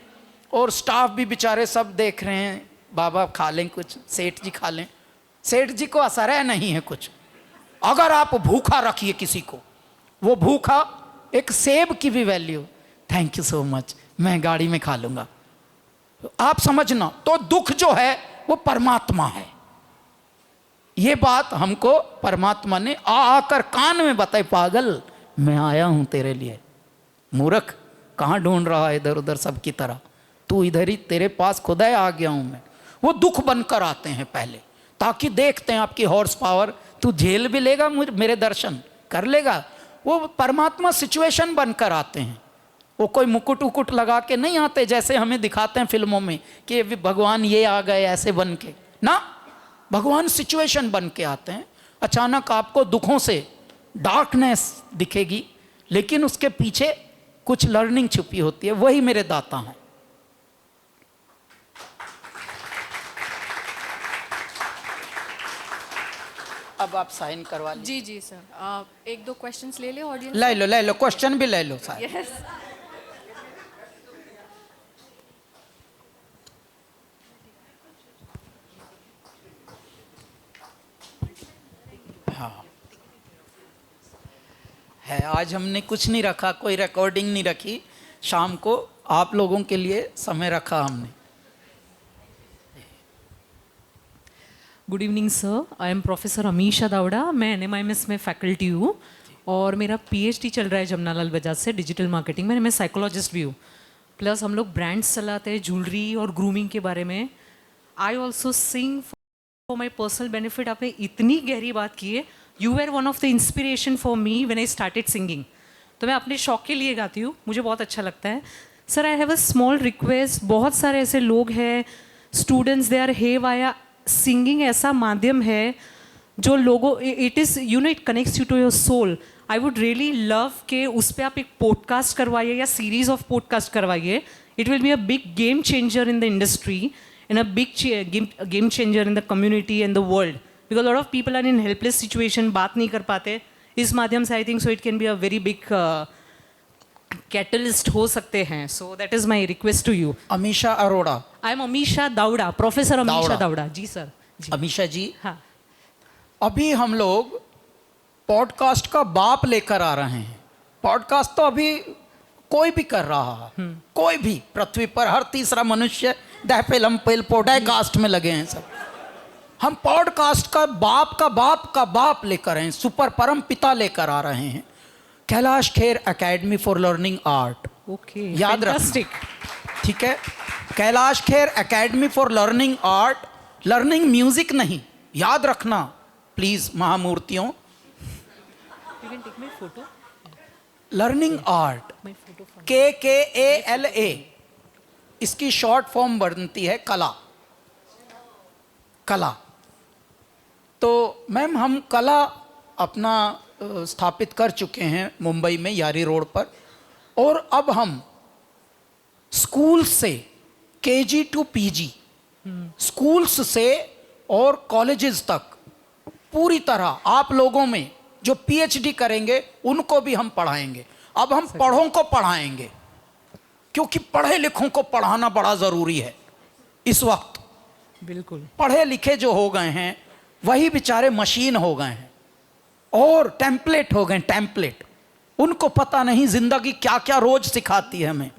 Speaker 2: और स्टाफ भी बेचारे सब देख रहे हैं, बाबा खा लें कुछ, सेठ जी खा लें। सेठ जी को असर है नहीं है कुछ। अगर आप भूखा रखिए किसी को, वो भूखा, एक सेब की भी value, thank you so much, मैं गाड़ी में खा लूँगा। आप समझना, तो दुख जो है वो परमात्मा है। ये बात हमको परमात्मा ने आकर कान में बताई, पागल मैं आया हूँ तेरे लिए, मूर्ख कहाँ ढूंढ रहा है इधर उधर सबकी तरह, तू इधर ही, तेरे पास खुदा आ गया हूँ मैं। वो दुख बनकर आते हैं पहले, ताकि देखते हैं आपकी हॉर्स पावर, तू झेल भी लेगा, मेरे दर्शन कर लेगा। वो परमात्मा सिचुएशन बनकर आते हैं। वो कोई मुकुट उकुट लगा के नहीं आते जैसे हमें दिखाते हैं फिल्मों में कि भगवान ये आ गए ऐसे बन के, ना, भगवान सिचुएशन बन के आते हैं। अचानक आपको दुखों से डार्कनेस दिखेगी, लेकिन उसके पीछे कुछ लर्निंग छुपी होती है। वही मेरे दाता हैं। अब आप साइन करवा लीजिए।
Speaker 1: जी सर, एक दो क्वेश्चंस ले ले ऑडियंस।
Speaker 2: ले लो, क्वेश्चन भी ले लो सारे।
Speaker 1: यस।
Speaker 2: हाँ है, आज हमने कुछ नहीं रखा, कोई रिकॉर्डिंग नहीं रखी, शाम को आप लोगों के लिए समय रखा हमने।
Speaker 3: Good evening sir, I am professor Amisha Davda. मैं NMIMS में फैकल्टी हूँ, और मेरा PhD चल रहा है जमनालाल बजाज से डिजिटल मार्केटिंग में। मैं साइकोलॉजिस्ट भी हूँ, प्लस हम लोग ब्रांड्स चलाते हैं ज्वेलरी और ग्रूमिंग के बारे में। I also sing for my personal benefit. आपने इतनी गहरी बात की है, you are one of the inspiration for me when I started singing. तो मैं अपने शौक के लिए गाती हूँ, मुझे बहुत अच्छा लगता है। Sir I have a small request, बहुत सारे ऐसे लोग हैं, स्टूडेंट्स, दे आर हेवाया। सिंगिंग ऐसा माध्यम है जो लोगों, it is it connects you to your soul. I would really love के उस पर आप एक पॉडकास्ट करवाइए या सीरीज ऑफ पॉडकास्ट करवाइए। It will be a big game changer in the industry and a big game changer in the community and the world, because lot of people are in helpless situation, बात नहीं कर पाते। इस माध्यम से I think so it can be a very big catalyst हो सकते हैं। So that is my request to you.
Speaker 2: Amisha Arora.
Speaker 3: I am Amisha Davda, professor Amisha Davda. जी सर। जी
Speaker 2: अमीशा जी,
Speaker 3: हाँ,
Speaker 2: अभी हम लोग पॉडकास्ट का बाप लेकर आ रहे हैं। पॉडकास्ट तो अभी कोई भी कर रहा है, कोई भी पृथ्वी पर हर तीसरा मनुष्य दहपेलमपेल पॉडकास्ट में लगे हैं सब। हम पॉडकास्ट का बाप लेकर हैं, सुपर परम पिता लेकर आ रहे हैं, Kailash Kher academy for learning art.
Speaker 3: Okay,
Speaker 2: याद रखना, ठीक है? Kailash Kher academy for learning art, learning music नहीं, याद रखना, प्लीज महामूर्तियों,
Speaker 3: You can take my photo.
Speaker 2: Learning art
Speaker 3: My photo from.
Speaker 2: KKALA, इसकी शॉर्ट फॉर्म बनती है कला। कला। तो मैम हम कला अपना स्थापित कर चुके हैं मुंबई में यारी रोड पर, और अब हम स्कूल से KG to PG, स्कूल्स से और कॉलेजेस तक पूरी तरह आप लोगों में जो PhD करेंगे उनको भी हम पढ़ाएंगे। अब हम पढ़ों को पढ़ाएंगे, क्योंकि पढ़े लिखों को पढ़ाना बड़ा ज़रूरी है इस वक्त।
Speaker 3: बिल्कुल।
Speaker 2: पढ़े लिखे जो हो गए हैं वही बेचारे मशीन हो गए हैं और टेम्पलेट हो गए, टेम्पलेट। उनको पता नहीं जिंदगी क्या क्या रोज सिखाती है हमें।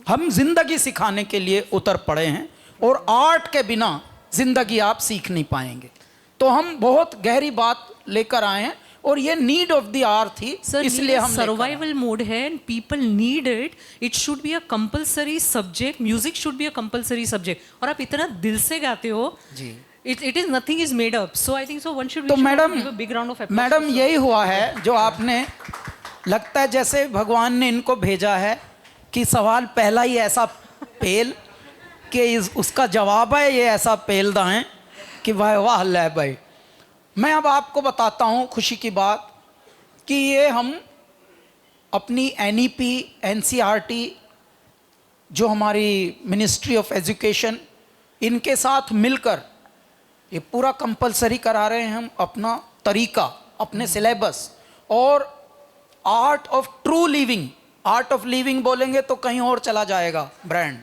Speaker 2: हम जिंदगी सिखाने के लिए उतर पड़े हैं, और आर्ट के बिना जिंदगी आप सीख नहीं पाएंगे। तो हम बहुत गहरी बात लेकर आए हैं, और ये नीड ऑफ द आवर थी,
Speaker 3: सर
Speaker 2: इसलिए हम
Speaker 3: सर्वाइवल मोड है and people need it. It should be a compulsory subject, music should be a compulsory subject. और आप इतना दिल से गाते हो
Speaker 2: जी।
Speaker 3: It is nothing is made up, so I think so one should.
Speaker 2: तो madam,
Speaker 3: big round of applause.
Speaker 2: Madam यही हुआ है जो आपने, लगता है जैसे भगवान ने इनको भेजा है कि सवाल पहला ही ऐसा पेल कि उसका जवाब है ये ऐसा पेल दाएं कि वाह वाह अल्लाह भाई। मैं अब आपको बताता हूँ खुशी की बात कि ये हम अपनी NEP NCERT जो हमारी मिनिस्ट्री ऑफ एजुकेशन, इनके साथ मिलकर ये पूरा कंपलसरी करा रहे हैं हम अपना तरीका, अपने सिलेबस। और art of true living, art of living बोलेंगे तो कहीं और चला जाएगा brand.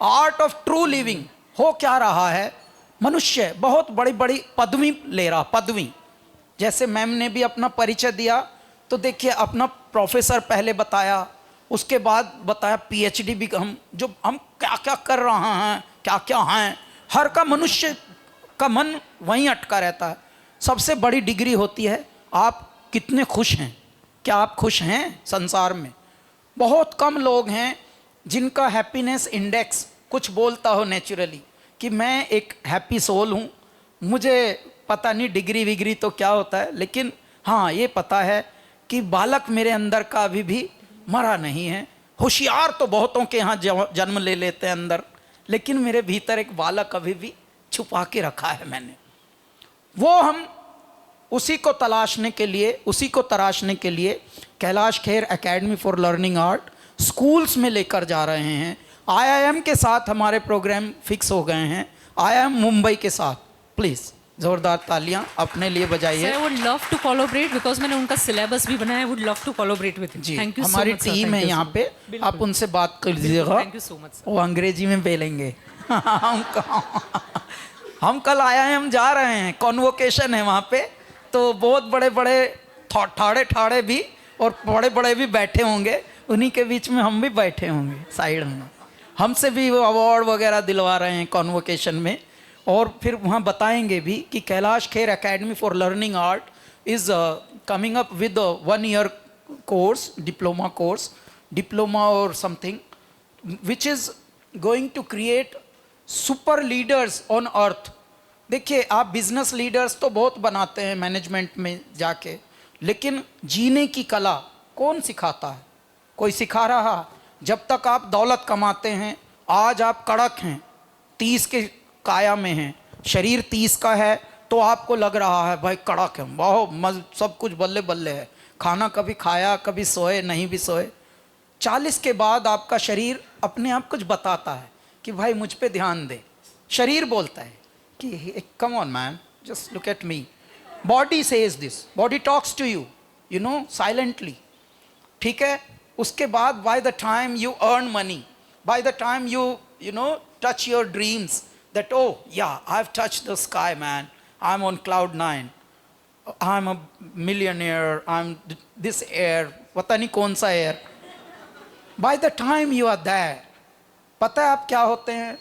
Speaker 2: Art of true living हो क्या रहा है, मनुष्य बहुत बड़ी बड़ी पदवी ले रहा, पदवी। जैसे मैम ने भी अपना परिचय दिया, तो देखिए अपना प्रोफेसर पहले बताया, उसके बाद बताया PhD भी। हम क्या क्या कर रहे हैं, क्या क्या हैं, हर का मनुष्य का मन वहीं अटका रहता है। सबसे बड़ी डिग्री होती है आप कितने खुश हैं, क्या आप खुश हैं संसार में। बहुत कम लोग हैं जिनका हैप्पीनेस इंडेक्स कुछ बोलता हो नेचुरली कि मैं एक हैप्पी सोल हूँ। मुझे पता नहीं डिग्री विग्री तो क्या होता है, लेकिन हाँ ये पता है कि बालक मेरे अंदर का अभी भी मरा नहीं है। होशियार तो बहुतों के यहाँ जन्म ले लेते हैं अंदर, लेकिन मेरे भीतर एक बालक अभी भी छुपा के रखा है मैंने। वो हम उसी को तलाशने के लिए Kailash Kher academy for learning art schools में लेकर जा रहे हैं। IIM के साथ हमारे प्रोग्राम फिक्स हो गए हैं, IIM मुंबई के साथ। प्लीज़ जोरदार तालियां अपने लिए बजाइए।
Speaker 3: I would love to collaborate because मैंने उनका सिलेबस भी बनाया। I would love to collaborate with
Speaker 2: जी,
Speaker 3: थैंक यू।
Speaker 2: हमारी टीम है यहाँ पे, आप उनसे बात कर लीजिएगा।
Speaker 3: Thank you so much.
Speaker 2: वो अंग्रेजी में बोलेंगे। हम कल IIM जा रहे हैं, कॉन्वोकेशन है वहाँ पे, तो बहुत बड़े बड़े ठाड़े भी और बड़े बड़े भी बैठे होंगे, उन्हीं के बीच में हम भी बैठे होंगे साइड में। हमसे भी वो अवार्ड वगैरह दिलवा रहे हैं कॉन्वोकेशन में, और फिर वहाँ बताएंगे भी कि Kailash Kher academy for learning art is coming up with 1 year course, diploma और something, which is going to create super leaders on earth. देखिए आप बिजनेस लीडर्स तो बहुत बनाते हैं मैनेजमेंट में जाके, लेकिन जीने की कला कौन सिखाता है? कोई सिखा रहा? जब तक आप दौलत कमाते हैं, आज आप कड़क हैं, 30 के काया में हैं, शरीर 30 का है, तो आपको लग रहा है भाई कड़क है, बहुत सब कुछ बल्ले बल्ले है, खाना कभी खाया कभी सोए नहीं भी सोए। 40 के बाद आपका शरीर अपने आप कुछ बताता है कि भाई मुझ पे ध्यान दे। शरीर बोलता है कि come on man, just look at me. Body says this, body talks to you, you know, silently. ठीक है, उसके बाद by the time you earn money, by the time you know touch your dreams, that oh yeah I've touched the sky man, I'm on cloud 9, I'm a millionaire, I'm this air, पता नहीं कौन सा air. By the time you are there, पता है आप क्या होते हैं?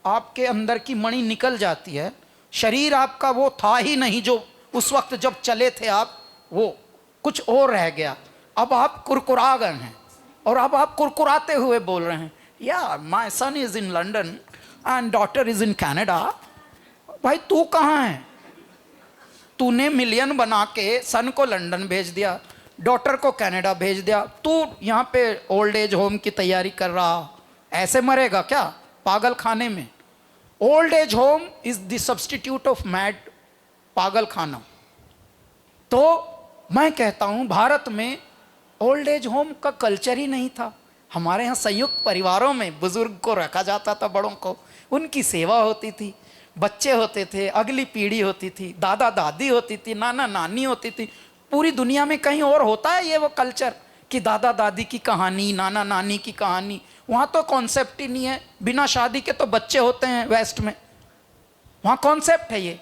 Speaker 2: आपके अंदर की मणि निकल जाती है। शरीर आपका वो था ही नहीं जो उस वक्त जब चले थे आप, वो कुछ और रह गया। अब आप कुरकुरा गए हैं, और अब आप कुरकुराते हुए बोल रहे हैं, yeah my son is in London and daughter is in Canada. भाई तू कहाँ है? तूने मिलियन बना के सन को लंदन भेज दिया, डॉटर को कनाडा भेज दिया, तू यहाँ पे ओल्ड एज होम की तैयारी कर रहा, ऐसे मरेगा क्या पागल खाने में? Old age home is the substitute of mad पागल खाना। तो मैं कहता हूँ भारत में ओल्ड एज होम का कल्चर ही नहीं था। हमारे यहाँ संयुक्त परिवारों में बुजुर्ग को रखा जाता था, बड़ों को, उनकी सेवा होती थी, बच्चे होते थे, अगली पीढ़ी होती थी, दादा दादी होती थी, नाना नानी होती थी। पूरी दुनिया में कहीं और होता है ये वो कल्चर कि दादा दादी की कहानी, नाना नानी की कहानी? वहाँ तो कॉन्सेप्ट ही नहीं है। बिना शादी के तो बच्चे होते हैं वेस्ट में, वहाँ कॉन्सेप्ट है ये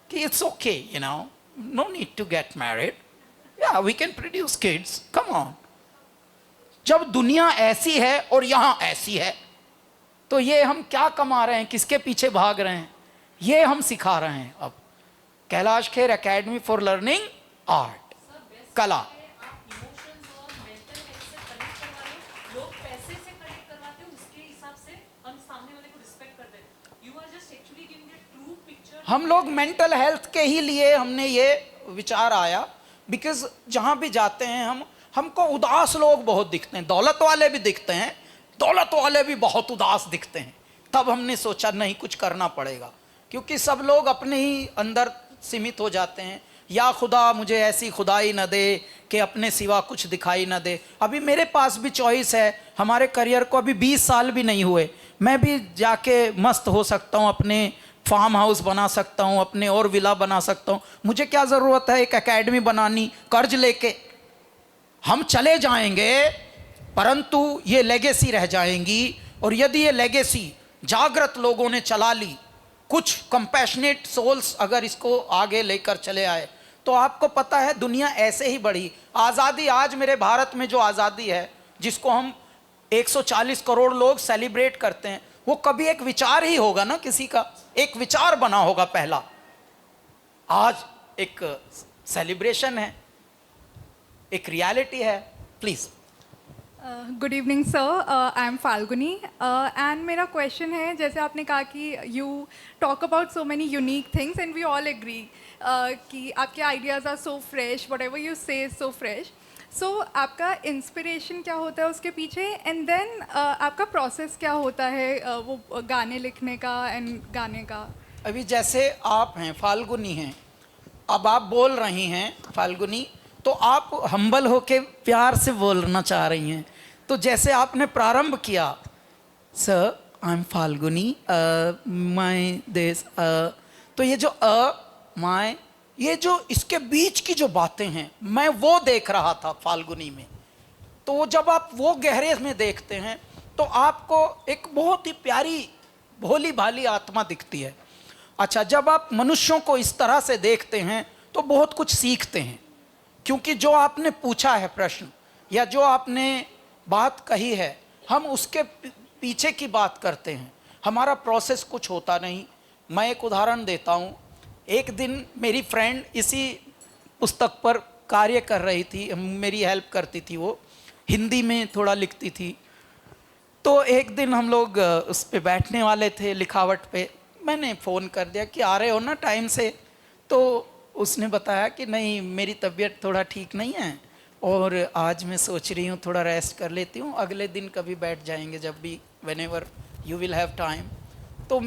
Speaker 2: कि it's okay, you know, no need to get married, yeah we can produce kids, come on. जब दुनिया ऐसी है और यहाँ ऐसी है, तो ये हम क्या कमा रहे हैं, किसके पीछे भाग रहे हैं? ये हम सिखा रहे हैं अब। Kailash Kher academy for learning art, कला। हम लोग मेंटल हेल्थ के ही लिए हमने ये विचार आया, बिकॉज जहाँ भी जाते हैं हमको उदास लोग बहुत दिखते हैं, दौलत वाले भी दिखते हैं, दौलत वाले भी बहुत उदास दिखते हैं। तब हमने सोचा नहीं, कुछ करना पड़ेगा, क्योंकि सब लोग अपने ही अंदर सीमित हो जाते हैं। या खुदा मुझे ऐसी खुदाई न दे कि अपने सिवा कुछ दिखाई न दे। अभी मेरे पास भी चॉइस है, हमारे करियर को अभी 20 साल भी नहीं हुए, मैं भी जाके मस्त हो सकता हूँ, अपने फार्म हाउस बना सकता हूँ, अपने और विला बना सकता हूँ। मुझे क्या ज़रूरत है एक एकेडमी बनानी, कर्ज लेके? हम चले जाएंगे, परंतु ये लेगेसी रह जाएंगी। और यदि ये लेगेसी जागृत लोगों ने चला ली, कुछ कंपैशनेट सोल्स अगर इसको आगे लेकर चले आए, तो आपको पता है दुनिया ऐसे ही बढ़ी। आज़ादी, आज मेरे भारत में जो आज़ादी है, जिसको हम 140 करोड़ लोग सेलिब्रेट करते हैं, वो कभी एक विचार ही होगा ना, किसी का एक विचार बना होगा पहला। आज एक सेलिब्रेशन है, एक रियलिटी है। Please.
Speaker 4: Good evening sir, I am Falguni and मेरा क्वेश्चन है, जैसे आपने कहा कि you talk about so many unique things and we all agree कि आपके ideas are so fresh, whatever you say so fresh. सो आपका इंस्पिरेशन क्या होता है उसके पीछे, एंड देन आपका प्रोसेस क्या होता है वो गाने लिखने का एंड गाने का?
Speaker 2: अभी जैसे आप हैं, फाल्गुनी हैं, अब आप बोल रही हैं फाल्गुनी, तो आप हम्बल होके प्यार से बोलना चाह रही हैं। तो जैसे आपने प्रारंभ किया, sir I am Falguni my देश, तो ये जो माय, ये जो इसके बीच की जो बातें हैं, मैं वो देख रहा था फाल्गुनी में। तो वो जब आप वो गहरे में देखते हैं, तो आपको एक बहुत ही प्यारी भोली भाली आत्मा दिखती है। अच्छा, जब आप मनुष्यों को इस तरह से देखते हैं तो बहुत कुछ सीखते हैं, क्योंकि जो आपने पूछा है प्रश्न, या जो आपने बात कही है, हम उसके पीछे की बात करते हैं, हमारा प्रोसेस कुछ होता नहीं। मैं एक उदाहरण देता हूँ। एक दिन मेरी फ्रेंड इसी पुस्तक पर कार्य कर रही थी, मेरी हेल्प करती थी, वो हिंदी में थोड़ा लिखती थी। तो एक दिन हम लोग उस पे बैठने वाले थे, लिखावट पे। मैंने फ़ोन कर दिया कि आ रहे हो ना टाइम से? तो उसने बताया कि नहीं, मेरी तबीयत थोड़ा ठीक नहीं है और आज मैं सोच रही हूँ थोड़ा रेस्ट कर लेती हूँ, अगले दिन कभी बैठ जाएंगे, जब भी, whenever you will have time. तो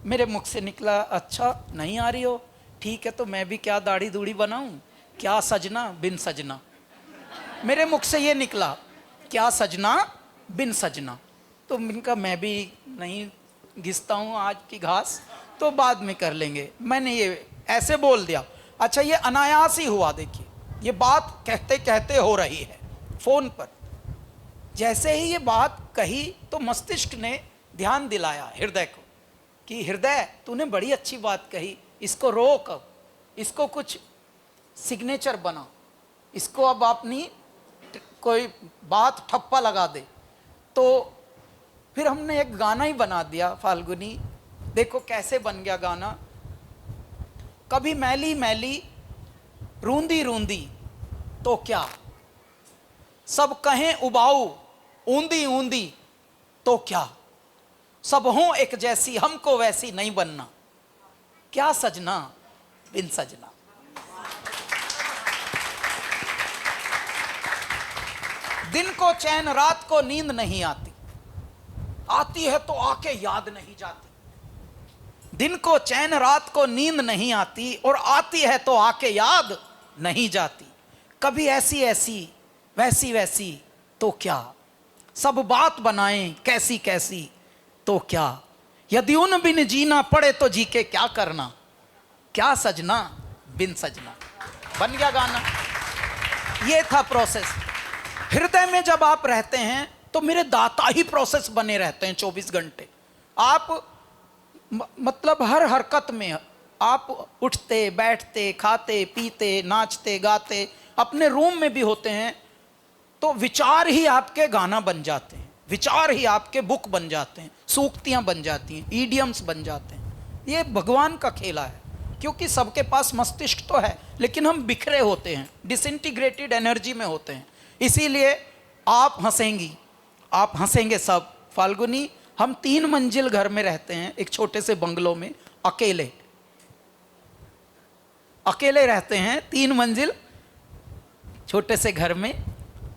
Speaker 2: मेरे मुख से निकला, अच्छा नहीं आ रही हो, ठीक है, तो मैं भी क्या दाढ़ी दूढ़ी बनाऊँ, क्या सजना बिन सजना। मेरे मुख से ये निकला, क्या सजना बिन सजना। तो इनका मैं भी नहीं घिसता हूँ आज की घास, तो बाद में कर लेंगे, मैंने ये ऐसे बोल दिया। अच्छा, ये अनायास ही हुआ। देखिए, ये बात कहते कहते हो रही है फ़ोन पर। जैसे ही ये बात कही तो मस्तिष्क ने ध्यान दिलाया हृदय को कि हृदय, तूने बड़ी अच्छी बात कही, इसको रोक, अब इसको कुछ सिग्नेचर बना, इसको अब अपनी कोई बात ठप्पा लगा दे। तो फिर हमने एक गाना ही बना दिया, फाल्गुनी। देखो कैसे बन गया गाना। कभी मैली मैली रूंदी रूंदी तो क्या, सब कहें उबाऊ ऊंदी ऊंदी तो क्या, सब हों एक जैसी हमको वैसी नहीं बनना, क्या सजना बिन सजना। दिन को चैन रात को नींद नहीं आती, आती है तो आके याद नहीं जाती। दिन को चैन रात को नींद नहीं आती, और आती है तो आके याद नहीं जाती। कभी ऐसी ऐसी वैसी वैसी तो क्या, सब बात बनाएं कैसी कैसी तो क्या। यदि उन बिन जीना पड़े तो जी के क्या करना, क्या सजना बिन सजना। बन गया गाना। ये था प्रोसेस। हृदय में जब आप रहते हैं तो मेरे दाता ही प्रोसेस बने रहते हैं 24 घंटे। आप मतलब हर हरकत में आप उठते बैठते खाते पीते नाचते गाते, अपने रूम में भी होते हैं तो विचार ही आपके गाना बन जाते हैं, विचार ही आपके बुक बन जाते हैं, सूक्तियां बन जाती हैं, ईडियम्स बन जाते हैं। ये भगवान का खेला है, क्योंकि सबके पास मस्तिष्क तो है लेकिन हम बिखरे होते हैं, डिसइंटीग्रेटेड एनर्जी में होते हैं। इसीलिए आप हंसेंगी, आप हंसेंगे सब। फाल्गुनी, हम 3 मंजिल घर में रहते हैं, एक छोटे से बंगलों में, अकेले अकेले रहते हैं 3 मंजिल छोटे से घर में,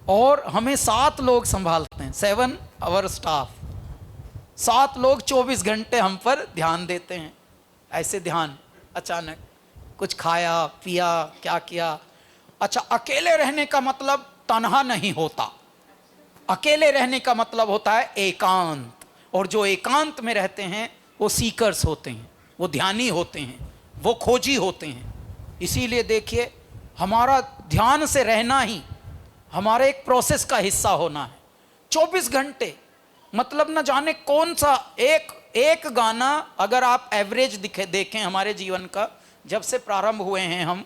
Speaker 2: और हमें 7 लोग संभालते हैं, 7 आवर स्टाफ। 7 लोग 24 घंटे हम पर ध्यान देते हैं। ऐसे ध्यान अचानक कुछ खाया पिया क्या किया। अच्छा, अकेले रहने का मतलब तन्हा नहीं होता, अकेले रहने का मतलब होता है एकांत। और जो एकांत में रहते हैं वो सीकर्स होते हैं, वो ध्यानी होते हैं, वो खोजी होते हैं। इसीलिए देखिए, हमारा ध्यान से रहना ही हमारे एक प्रोसेस का हिस्सा होना है। 24 घंटे मतलब न जाने कौन सा एक गाना, अगर आप एवरेज देखें हमारे जीवन का, जब से प्रारंभ हुए हैं हम,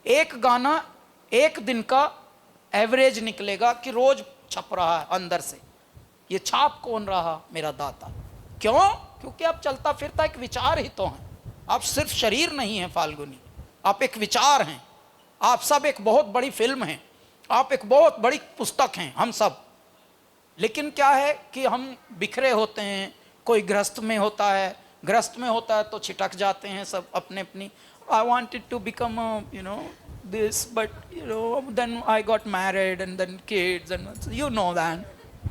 Speaker 2: एक गाना एक दिन का एवरेज निकलेगा कि रोज छप रहा है अंदर से। ये छाप कौन रहा? मेरा दाता। क्यों? क्योंकि आप चलता फिरता एक विचार ही तो हैं। आप सिर्फ शरीर नहीं हैं फाल्गुनी, आप एक विचार हैं। आप सब एक बहुत बड़ी फिल्म हैं, आप एक बहुत बड़ी पुस्तक हैं, हम सब। लेकिन क्या है कि हम बिखरे होते हैं। कोई गृहस्थ में होता है, गृहस्थ में होता है तो छिटक जाते हैं सब अपने अपनी। I wanted to become this, but then I got married and then kids and that.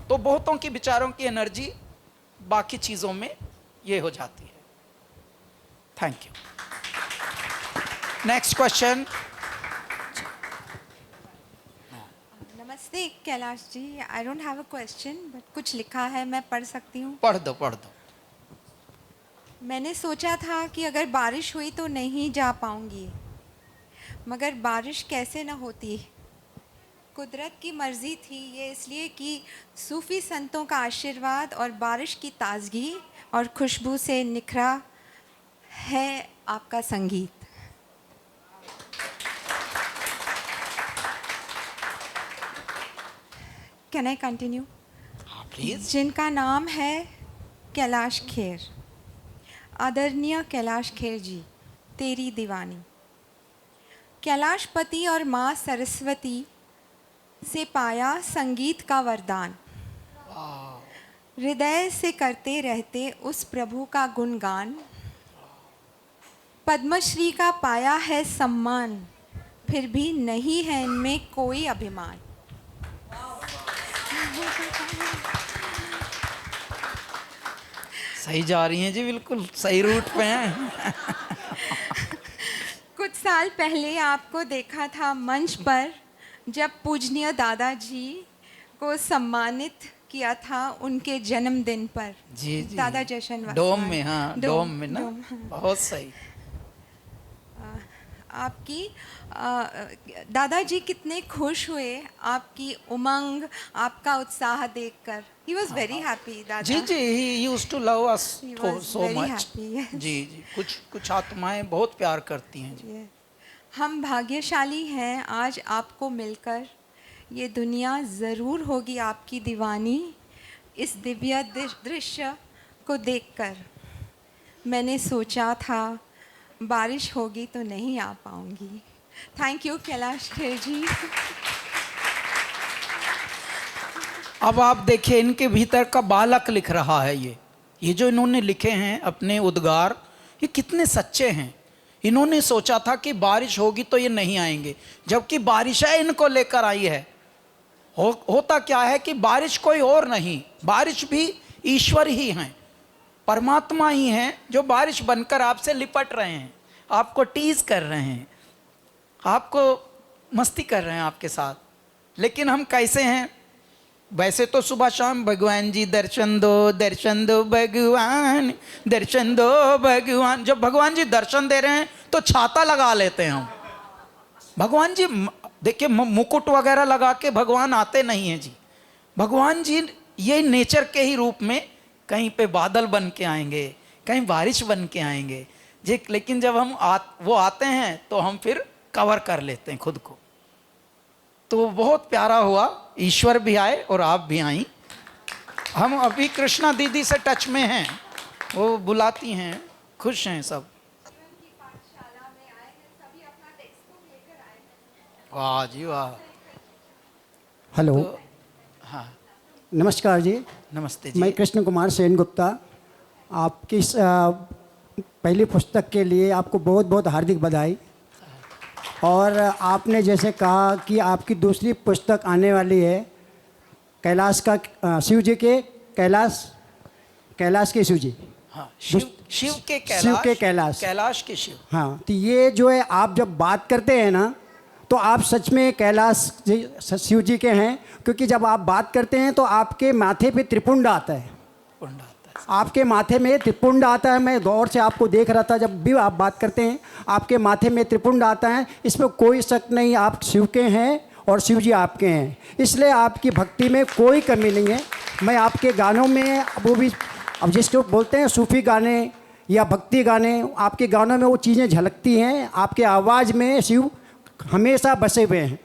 Speaker 2: तो बहुतों की विचारों की एनर्जी बाकी चीज़ों में ये हो जाती है। Thank you. Next question.
Speaker 5: नमस्ते Kailash ji, I don't have a question but कुछ लिखा है, मैं पढ़ सकती हूँ?
Speaker 2: पढ़ दो पढ़ दो।
Speaker 5: मैंने सोचा था कि अगर बारिश हुई तो नहीं जा पाऊंगी, मगर बारिश कैसे न होती। कुदरत की मर्ज़ी थी ये, इसलिए कि सूफ़ी संतों का आशीर्वाद और बारिश की ताज़गी और खुशबू से निखरा है आपका संगीत। Can I continue?
Speaker 2: प्लीज।
Speaker 5: जिनका नाम है कैलाश खेर। आदरणीय कैलाश खेर जी, तेरी दीवानी। कैलाशपति और माँ सरस्वती से पाया संगीत का वरदान, हृदय से करते रहते उस प्रभु का गुणगान। पद्मश्री का पाया है सम्मान, फिर भी नहीं है इनमें कोई अभिमान।
Speaker 2: सही जा रही हैं जी, बिल्कुल सही रूट पे हैं।
Speaker 5: कुछ साल पहले आपको देखा था मंच पर, जब पूजनीय दादाजी को सम्मानित किया था उनके जन्मदिन पर।
Speaker 2: जी जी,
Speaker 5: दादा जशन
Speaker 2: डोम में। हाँ, डोम में ना। बहुत सही।
Speaker 5: आपकी दादाजी कितने खुश हुए आपकी उमंग, आपका उत्साह देखकर। ही वॉज वेरी हैप्पी दादा।
Speaker 2: जी जी, he used to love us so
Speaker 5: very
Speaker 2: much.
Speaker 5: happy, yes.
Speaker 2: जी जी, कुछ आत्माएं बहुत प्यार करती हैं जी।
Speaker 5: हम भाग्यशाली हैं आज आपको मिलकर। ये दुनिया ज़रूर होगी आपकी दीवानी, इस दिव्य दृश्य को देखकर। मैंने सोचा था बारिश होगी तो नहीं आ पाऊंगी। थैंक यू कैलाश खेर जी।
Speaker 2: अब आप देखिए, इनके भीतर का बालक लिख रहा है। ये जो इन्होंने लिखे हैं अपने उद्गार, ये कितने सच्चे हैं। इन्होंने सोचा था कि बारिश होगी तो ये नहीं आएंगे, जबकि बारिशें इनको लेकर आई है। होता क्या है कि बारिश कोई और नहीं, बारिश भी ईश्वर ही हैं, परमात्मा ही हैं जो बारिश बनकर आपसे लिपट रहे हैं, आपको टीज कर रहे हैं, आपको मस्ती कर रहे हैं आपके साथ। लेकिन हम कैसे हैं? वैसे तो सुबह शाम भगवान जी दर्शन दो भगवान, दर्शन दो भगवान। जब भगवान जी दर्शन दे रहे हैं तो छाता लगा लेते हैं हम। भगवान जी देखिए मुकुट वगैरह लगा के भगवान आते नहीं हैं जी। भगवान जी ये नेचर के ही रूप में कहीं पे बादल बन के आएंगे, कहीं बारिश बन के आएंगे जी। लेकिन जब हम वो आते हैं तो हम फिर कवर कर लेते हैं खुद को। तो बहुत प्यारा हुआ, ईश्वर भी आए और आप भी आई। हम अभी कृष्णा दीदी से टच में हैं, वो बुलाती हैं, खुश हैं सब। वाह जी वाह।
Speaker 6: हेलो,
Speaker 2: हाँ
Speaker 6: नमस्कार जी।
Speaker 2: नमस्ते जी।
Speaker 6: मैं कृष्ण कुमार सेन गुप्ता। आपकी इस पहली पुस्तक के लिए आपको बहुत बहुत हार्दिक बधाई। और आपने जैसे कहा कि आपकी दूसरी पुस्तक आने वाली है, कैलाश का शिव जी के कैलाश के शिव जी।
Speaker 2: हाँ, शिव के कैलाश,
Speaker 6: शिव के कैलाश,
Speaker 2: कैलाश के शिव।
Speaker 6: हाँ, तो ये जो है आप जब बात करते हैं ना तो आप सच में कैलाश शिव जी के हैं, क्योंकि जब आप बात करते हैं तो आपके माथे पे त्रिपुंड आता है। आपके माथे में त्रिपुंड आता है। मैं गौर से आपको देख रहा था, जब भी आप बात करते हैं आपके माथे में त्रिपुंड आता है। इसमें कोई शक नहीं, आप शिव के हैं और शिव जी आपके हैं, इसलिए आपकी भक्ति में कोई कमी नहीं है। मैं आपके गानों में वो भी, अब जिसको बोलते हैं सूफी गाने या भक्ति गाने, आपके गानों में वो चीज़ें झलकती हैं। आपके आवाज़ में शिव हमेशा बसे हुए हैं।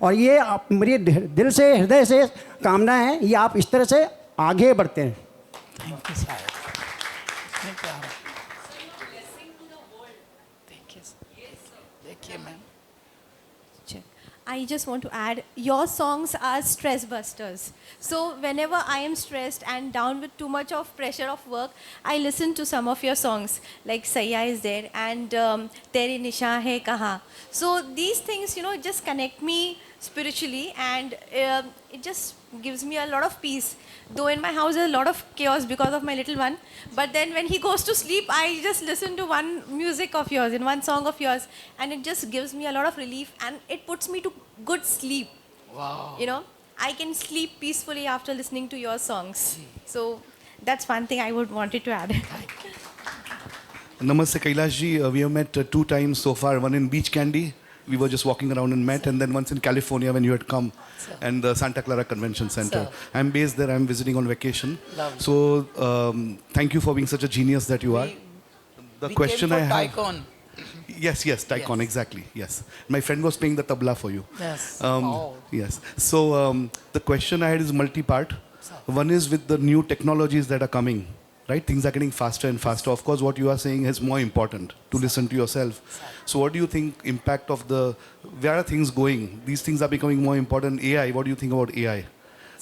Speaker 6: और ये मेरी दिल से, हृदय से कामना है, ये आप इस तरह से आगे बढ़ते हैं।
Speaker 2: थैंक यू साहब। देखिए ma'am,
Speaker 7: I just want to add, your songs are stress busters. So whenever I am stressed and down with too much of pressure of work, I listen to some of your songs, like Sayya is there and Teri Nisha Hai Kaha. So these things, you know, just connect me spiritually, and it just gives me a lot of peace. Though in my house there's a lot of chaos because of my little one, but then when he goes to sleep, I just listen to one music of yours and one song of yours, and it just gives me a lot of relief, and it puts me to good sleep.
Speaker 2: wow,
Speaker 7: You know, I can sleep peacefully after listening to your songs. So that's one thing I would wanted to add.
Speaker 8: Namaste Kailash ji, we have met 2 times so far, one in Beach Candy, we were just walking around and met, and then once in California when you had come, and the Santa Clara Convention Center. I'm based there, I'm visiting on vacation.
Speaker 2: Lovely.
Speaker 8: So thank you for being such a genius that you are. The
Speaker 2: we
Speaker 8: question
Speaker 2: came
Speaker 8: I
Speaker 2: for
Speaker 8: have,
Speaker 2: Tycoon.
Speaker 8: yes, Tycoon,
Speaker 2: Yes.
Speaker 8: exactly, yes. My friend was playing the tabla for you.
Speaker 2: Yes.
Speaker 8: Yes. So the question I had is multi-part. One is with the new technologies that are coming, right? Things are getting faster and faster. Of course, what you are saying is more important to listen to yourself. So what do you think impact of where are things going? These things are becoming more important. AI, what do you think about AI?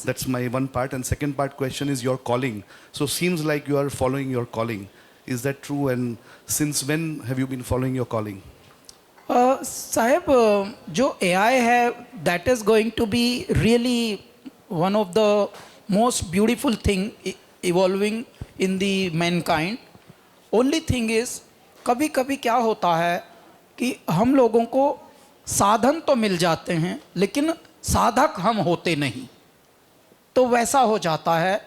Speaker 8: That's my one part. And second part question is your calling. So seems like you are following your calling. Is that true? And since when have you been following your calling?
Speaker 2: साहब, जो AI है, that is going to be really one of the most beautiful thing evolving in the mankind. Only thing is, कभी कभी क्या होता है कि हम लोगों को साधन तो मिल जाते हैं लेकिन साधक हम होते नहीं। तो वैसा हो जाता है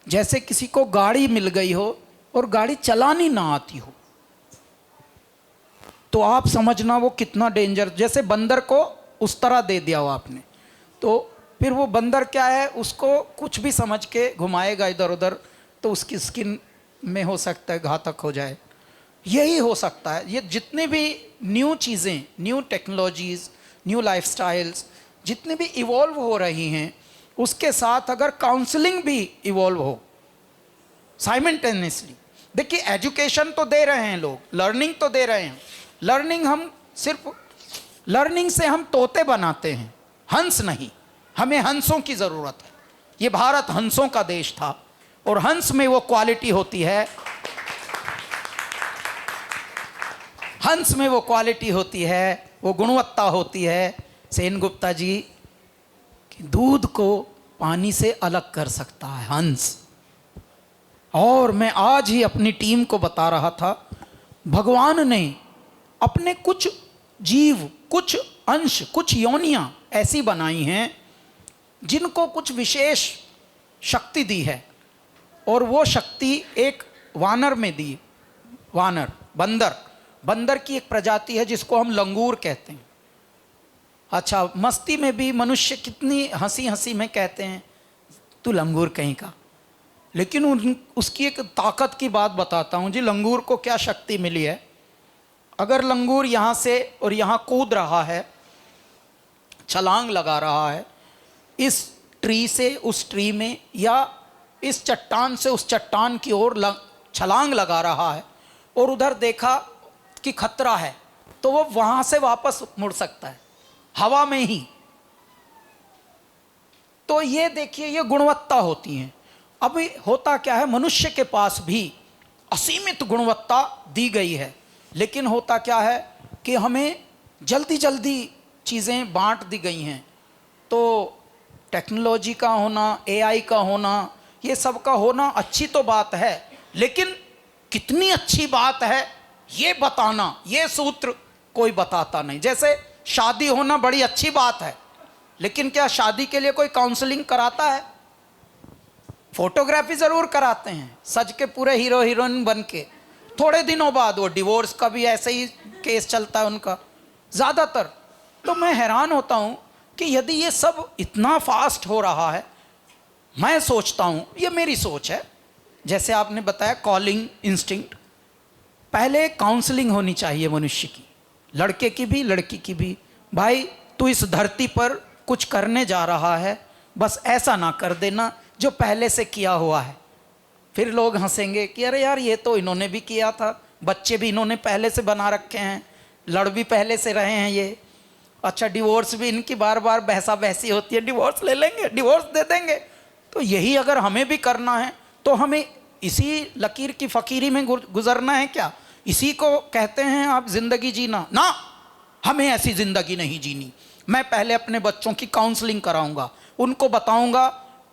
Speaker 2: जैसे किसी को गाड़ी मिल गई हो और गाड़ी चलानी ना आती हो, तो आप समझना वो कितना डेंजर। जैसे बंदर को उस तरह दे दिया हो आपने, तो फिर वो बंदर क्या है, उसको कुछ भी समझ के घुमाएगा इधर उधर, तो उसकी स्किन में हो सकता है घातक हो जाए। यही हो सकता है। ये जितने भी न्यू चीज़ें, न्यू टेक्नोलॉजीज़, न्यू लाइफस्टाइल्स जितनी भी इवॉल्व हो रही हैं, उसके साथ अगर काउंसलिंग भी इवॉल्व हो साइमल्टेनियसली। देखिए, एजुकेशन तो दे रहे हैं लोग, लर्निंग तो दे रहे हैं। लर्निंग हम सिर्फ लर्निंग से हम तोते बनाते हैं, हंस नहीं। हमें हंसों की ज़रूरत है। ये भारत हंसों का देश था, और हंस में वो क्वालिटी होती है, हंस में वो क्वालिटी होती है, वो गुणवत्ता होती है, सेन गुप्ता जी, कि दूध को पानी से अलग कर सकता है हंस। और मैं आज ही अपनी टीम को बता रहा था, भगवान ने अपने कुछ जीव, कुछ अंश, कुछ योनियां ऐसी बनाई हैं जिनको कुछ विशेष शक्ति दी है, और वो शक्ति एक वानर में दी। वानर, बंदर, बंदर की एक प्रजाति है जिसको हम लंगूर कहते हैं। अच्छा, मस्ती में भी मनुष्य कितनी हंसी हंसी में कहते हैं तू लंगूर कहीं का, लेकिन उसकी एक ताकत की बात बताता हूँ जी। लंगूर को क्या शक्ति मिली है? अगर लंगूर यहाँ से और यहाँ कूद रहा है, छलांग लगा रहा है, इस ट्री से उस ट्री में या इस चट्टान से उस चट्टान की ओर छलांग लगा रहा है, और उधर देखा कि खतरा है, तो वो वहाँ से वापस मुड़ सकता है हवा में ही। तो ये देखिए, ये गुणवत्ता होती है। अभी होता क्या है, मनुष्य के पास भी असीमित गुणवत्ता दी गई है, लेकिन होता क्या है कि हमें जल्दी जल्दी चीज़ें बांट दी गई हैं। तो टेक्नोलॉजी का होना, एआई का होना, ये सब का होना अच्छी तो बात है, लेकिन कितनी अच्छी बात है ये बताना, ये सूत्र कोई बताता नहीं। जैसे शादी होना बड़ी अच्छी बात है, लेकिन क्या शादी के लिए कोई काउंसलिंग कराता है? फोटोग्राफी ज़रूर कराते हैं, सज के पूरे हीरो हीरोइन बन के। थोड़े दिनों बाद वो डिवोर्स का भी ऐसे ही केस चलता है उनका ज़्यादातर। तो मैं हैरान होता हूँ कि यदि ये सब इतना फास्ट हो रहा है, मैं सोचता हूँ, ये मेरी सोच है, जैसे आपने बताया कॉलिंग इंस्टिंक्ट, पहले काउंसलिंग होनी चाहिए मनुष्य की, लड़के की भी लड़की की भी। भाई तू इस धरती पर कुछ करने जा रहा है, बस ऐसा ना कर देना जो पहले से किया हुआ है। फिर लोग हंसेंगे कि अरे यार ये तो इन्होंने भी किया था, बच्चे भी इन्होंने पहले से बना रखे हैं, लड़ भी पहले से रहे हैं ये। अच्छा, डिवोर्स भी इनकी बार बार बहसा बहसी होती है, डिवोर्स ले लेंगे, डिवोर्स दे देंगे। तो यही अगर हमें भी करना है तो हमें इसी लकीर की फ़कीरी में गुजरना है क्या? इसी को कहते हैं आप ज़िंदगी जीना ना। हमें ऐसी ज़िंदगी नहीं जीनी। मैं पहले अपने बच्चों की काउंसलिंग कराऊंगा, उनको बताऊंगा,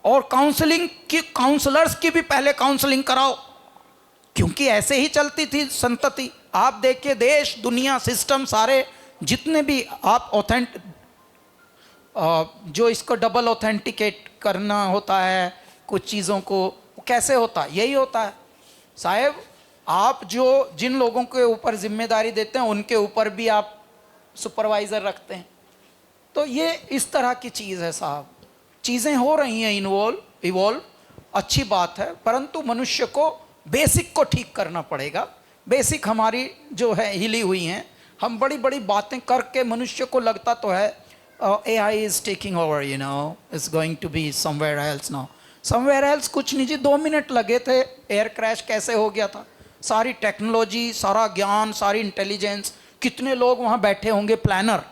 Speaker 2: और काउंसलिंग की, काउंसलर्स की भी पहले काउंसलिंग कराओ, क्योंकि ऐसे ही चलती थी संतति। आप देखिए, देश, दुनिया, सिस्टम सारे जितने भी आप जो इसको डबल ऑथेंटिकेट करना होता है कुछ चीज़ों को, कैसे होता है? यही होता है साहब। आप जो जिन लोगों के ऊपर जिम्मेदारी देते हैं उनके ऊपर भी आप सुपरवाइज़र रखते हैं। तो ये इस तरह की चीज़ है साहब। चीज़ें हो रही हैं इवॉल्व, अच्छी बात है, परंतु मनुष्य को बेसिक को ठीक करना पड़ेगा। बेसिक हमारी जो है हिली हुई हैं, हम बड़ी बड़ी बातें करके मनुष्य को लगता तो है AI is taking over, you know, it's going to be somewhere else now. Somewhere else कुछ नहीं जी, 2 मिनट लगे थे, एयर क्रैश कैसे हो गया था। सारी टेक्नोलॉजी, सारा ज्ञान, सारी इंटेलिजेंस, कितने लोग वहाँ बैठे होंगे, प्लानर,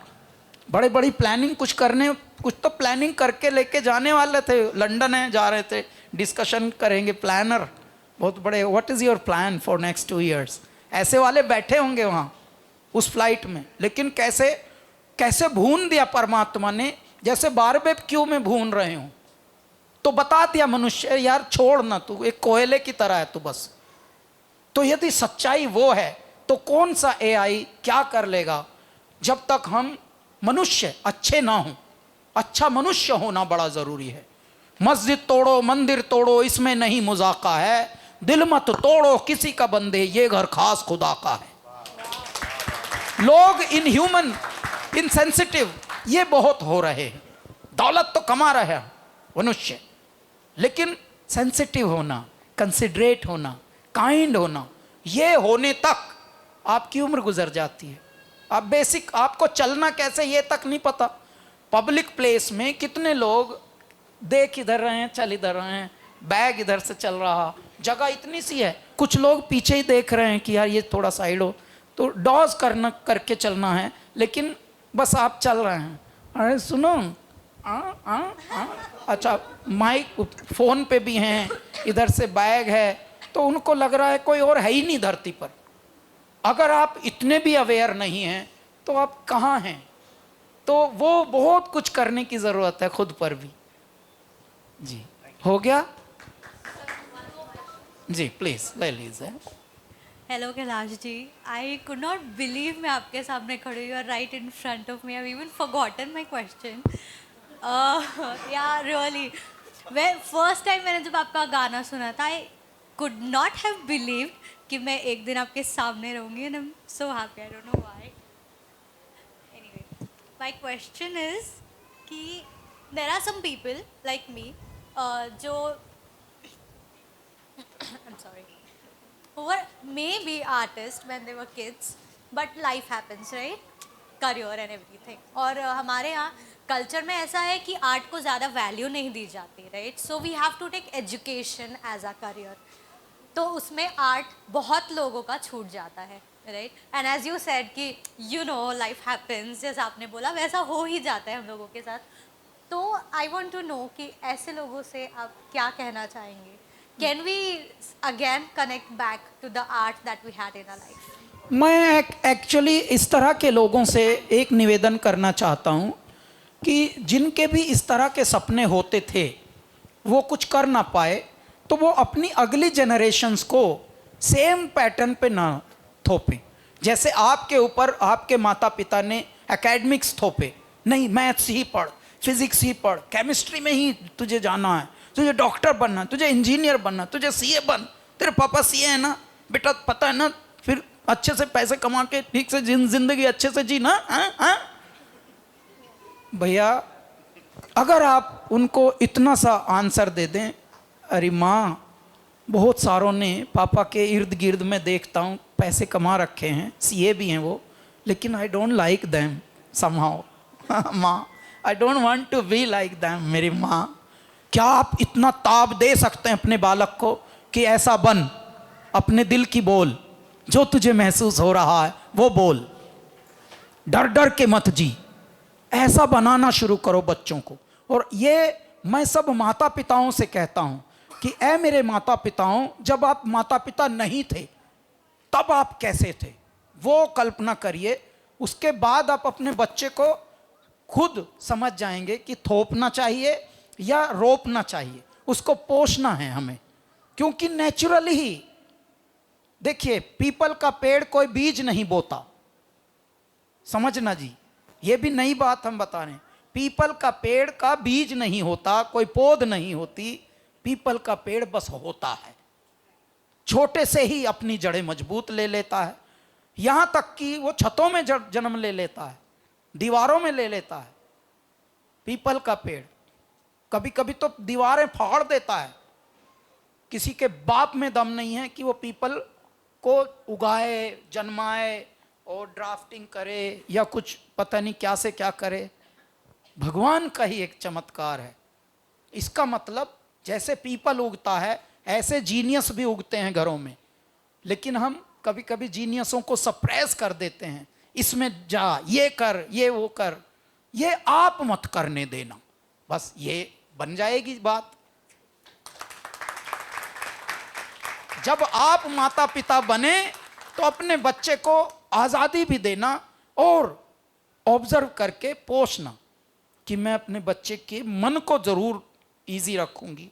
Speaker 2: बड़े बड़ी प्लानिंग कुछ करने, कुछ तो प्लानिंग करके लेके जाने वाले थे, लंदन है जा रहे थे, डिस्कशन करेंगे, प्लानर बहुत बड़े, what is your plan for next 2 years, ऐसे वाले बैठे होंगे वहाँ उस फ्लाइट में। लेकिन कैसे कैसे भून दिया परमात्मा ने, जैसे बारबेक्यू में भून रहे हो। तो बता दिया मनुष्य, यार छोड़ ना, तू एक कोयले की तरह है तू बस। तो यदि सच्चाई वो है तो कौन सा AI क्या कर लेगा? जब तक हम मनुष्य अच्छे ना हों, अच्छा मनुष्य होना बड़ा ज़रूरी है। मस्जिद तोड़ो, मंदिर तोड़ो, इसमें नहीं मुज़ाका है, दिल मत तोड़ो किसी का बंदे, ये घर खास खुदा का है। लोग इनह्यूमन, इनसेंसिटिव ये बहुत हो रहे हैं। दौलत तो कमा रहे हैं मनुष्य, लेकिन सेंसिटिव होना, कंसिडरेट होना, काइंड होना, ये होने तक आपकी उम्र गुजर जाती है। आप बेसिक, आपको चलना कैसे ये तक नहीं पता। पब्लिक प्लेस में कितने लोग देख इधर रहे हैं, चल इधर रहे हैं, बैग इधर से चल रहा, जगह इतनी सी है, कुछ लोग पीछे ही देख रहे हैं कि यार ये थोड़ा साइड हो, तो डॉज करके चलना है, लेकिन बस आप चल रहे हैं। अरे सुनो, अच्छा माइक फ़ोन पे भी हैं, इधर से बैग है, तो उनको लग रहा है कोई और है ही नहीं धरती पर। अगर आप इतने भी अवेयर नहीं हैं तो आप कहाँ हैं? तो वो बहुत कुछ करने की ज़रूरत है खुद पर भी। जी हो गया जी, प्लीज़ ले लीजिए।
Speaker 9: Hello Kailash ji, I could not believe मैं आपके सामने खड़ी हुई, you are right in front of me, I even forgotten my question. Yeah really, वे फर्स्ट टाइम मैंने जब आपका गाना सुना था, I could not have believe कि मैं एक दिन आपके सामने रहूँगी, and I am so happy, I don't know why. Anyway, my question is कि there are some people like me जो I'm sorry, who were maybe artists when they were kids, but life happens, right? Career and everything. और हमारे यहाँ culture में ऐसा है कि art को ज़्यादा वैल्यू नहीं दी जाती, right? So we have to take education as a career. तो उसमें आर्ट बहुत लोगों का छूट जाता है, right? And as you said कि यू नो लाइफ हैपन्स, जैसा आपने बोला वैसा हो ही जाता है हम लोगों के साथ। तो आई वॉन्ट टू नो कि ऐसे लोगों से आप क्या कहना चाहेंगे? Can we again connect back to the art that we had in our life?
Speaker 2: मैं एक्चुअली इस तरह के लोगों से एक निवेदन करना चाहता हूँ कि जिनके भी इस तरह के सपने होते थे, वो कुछ कर ना पाए, तो वो अपनी अगली जनरेशन्स को सेम पैटर्न पे ना थोपें। जैसे आपके ऊपर आपके माता पिता ने एकेडमिक्स थोपे, नहीं मैथ्स ही पढ़, फिजिक्स ही पढ़, केमिस्ट्री में ही तुझे जाना है, तुझे डॉक्टर बनना, तुझे इंजीनियर बनना, तुझे सीए बन, तेरे पापा सीए है ना बेटा, पता है ना, फिर अच्छे से पैसे कमा के ठीक से जिंदगी अच्छे से जीना। भैया अगर आप उनको इतना सा आंसर दे दें, अरे माँ बहुत सारों ने पापा के इर्द गिर्द में देखता हूँ पैसे कमा रखे हैं, सीए भी हैं वो, लेकिन I don't like them somehow. माँ I don't want to be like them. मेरी माँ, क्या आप इतना ताब दे सकते हैं अपने बालक को कि ऐसा बन, अपने दिल की बोल, जो तुझे महसूस हो रहा है वो बोल, डर डर के मत जी, ऐसा बनाना शुरू करो बच्चों को। और ये मैं सब माता पिताओं से कहता हूँ कि ऐ मेरे माता पिताओं, जब आप माता पिता नहीं थे तब आप कैसे थे वो कल्पना करिए, उसके बाद आप अपने बच्चे को खुद समझ जाएंगे कि थोपना चाहिए या रोपना चाहिए, उसको पोषना है हमें। क्योंकि नेचुरली ही देखिए, पीपल का पेड़ कोई बीज नहीं बोता, समझना जी, ये भी नई बात हम बता रहे हैं। पीपल का पेड़ का बीज नहीं होता, कोई पौध नहीं होती, पीपल का पेड़ बस होता है, छोटे से ही अपनी जड़ें मजबूत ले लेता है, यहां तक कि वो छतों में जन्म ले लेता है, दीवारों में ले लेता है। पीपल का पेड़ कभी कभी तो दीवारें फाड़ देता है। किसी के बाप में दम नहीं है कि वो पीपल को उगाए, जन्माए और ड्राफ्टिंग करे या कुछ पता नहीं क्या से क्या करे। भगवान का ही एक चमत्कार है। इसका मतलब जैसे पीपल उगता है ऐसे जीनियस भी उगते हैं घरों में, लेकिन हम कभी कभी जीनियसों को सप्रेस कर देते हैं, इसमें जा, ये कर, ये वो कर, ये आप मत करने देना, बस ये बन जाएगी बात। जब आप माता पिता बने तो अपने बच्चे को आज़ादी भी देना और ऑब्जर्व करके पोषना कि मैं अपने बच्चे के मन को ज़रूर इजी रखूंगी,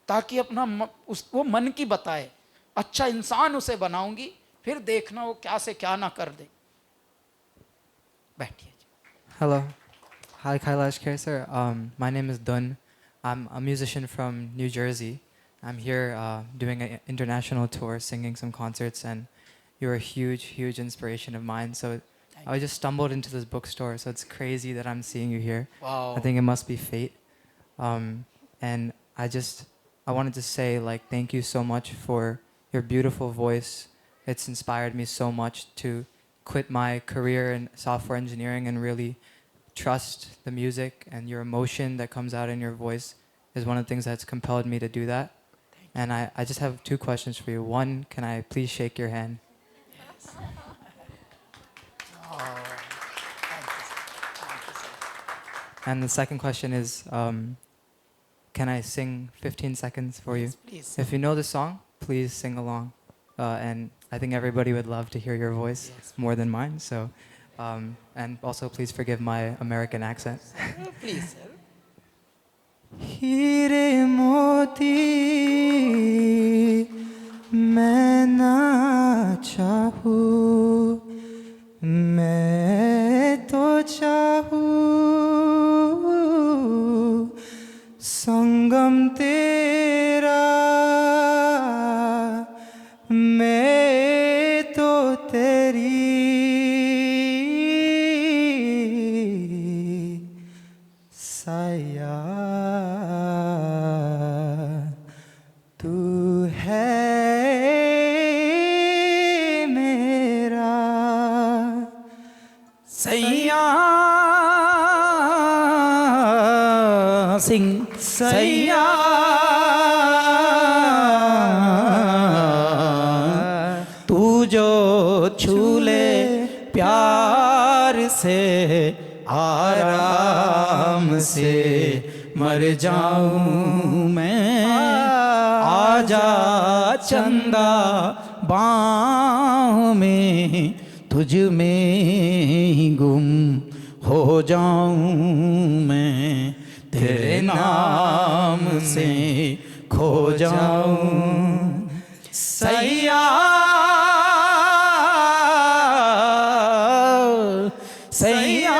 Speaker 2: ताकि अपना वो मन की बताए, अच्छा इंसान उसे बनाऊंगी, फिर देखना वो क्या से क्या ना कर दे। बैठिए।
Speaker 10: Hello. Hi, Kailash Kher, sir. My name is Dun. I'm a musician from New Jersey. I'm here doing an international tour, singing some concerts, and you're a huge, huge inspiration of mine. So I just stumbled into this bookstore, so it's crazy that I'm seeing you here.
Speaker 2: Wow.
Speaker 10: I think it must be fate. And I wanted to say, like, thank you so much for your beautiful voice. It's inspired me so much to quit my career in software engineering and really trust the music, and your emotion that comes out in your voice is one of the things that's compelled me to do that. And I just have two questions for you. One, can I please shake your hand?
Speaker 2: Yes. Oh, thank you, sir. Thank you, sir.
Speaker 10: And the second question is, can I sing 15 seconds for you?
Speaker 2: Yes, please.
Speaker 10: If you know the song, please sing along. And I think everybody would love to hear your voice
Speaker 2: Yes.
Speaker 10: more than mine. So And also, please forgive my American accent.
Speaker 2: Please, sir.
Speaker 10: हीरे मोती मैं ना चाहूँ, मैं तो चाहूँ संगम तेरा, मैं तो तेरी साया, तू है मेरा
Speaker 2: सैया सिंह सैया तू जो छू ले प्यार से आराम से मर जाऊं मैं, आजा चंदा बाहों में, तुझ में ही गुम हो जाऊं मैं, तेरे नाम से खो जाऊं सैया सैया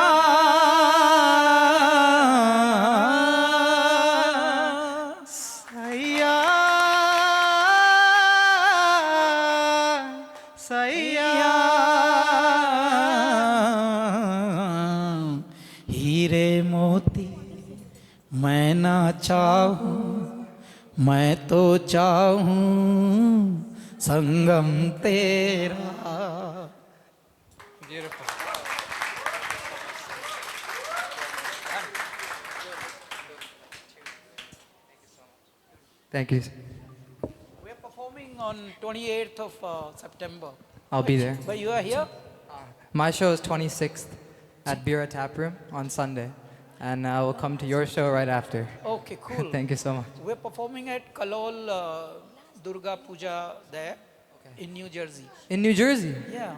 Speaker 2: सैया सैया हीरे मोती मैं ना चाहूं, मैं तो चाहूं संगम तेरा।
Speaker 10: Thank you.
Speaker 2: We are performing on 28th of September.
Speaker 10: I'll be there.
Speaker 2: But you are here?
Speaker 10: My show is 26th at Bira Tap Room on Sunday, and I will come to your show right after.
Speaker 2: Okay, cool.
Speaker 10: Thank you so much.
Speaker 2: We're performing at Kalol Durga Puja there in New Jersey.
Speaker 10: In New Jersey,
Speaker 2: Yeah.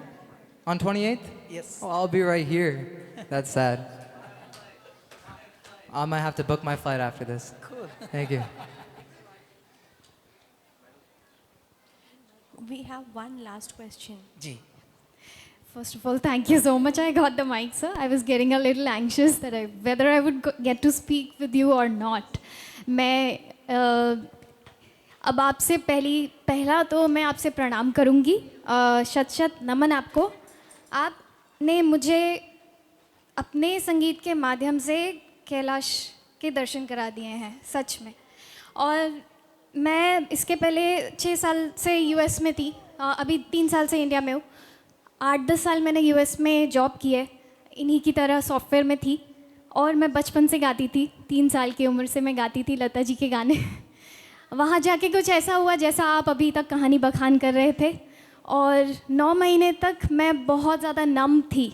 Speaker 10: on 28th?
Speaker 2: Yes.
Speaker 10: Oh, I'll be right here. That's sad. I might have to book my flight after this.
Speaker 2: Cool.
Speaker 10: Thank you.
Speaker 7: We have one last question.
Speaker 2: Ji.
Speaker 11: First of all, thank you so much. I got the mic, sir. I was getting a little anxious that whether I would get to speak with you or not. मैं अब आपसे पहला तो मैं आपसे प्रणाम करूँगी, शत शत नमन आपको। आपने मुझे अपने संगीत के माध्यम से कैलाश के दर्शन करा दिए हैं, सच में। और मैं इसके पहले 6 साल से यूएस में थी, अभी 3 साल से इंडिया में हूँ। 8-10 साल मैंने यूएस में जॉब की है, इन्हीं की तरह सॉफ्टवेयर में थी। और मैं बचपन से गाती थी, 3 साल की उम्र से मैं गाती थी लता जी के गाने। वहाँ जाके कुछ ऐसा हुआ जैसा आप अभी तक कहानी बखान कर रहे थे, और 9 महीने तक मैं बहुत ज़्यादा नम थी।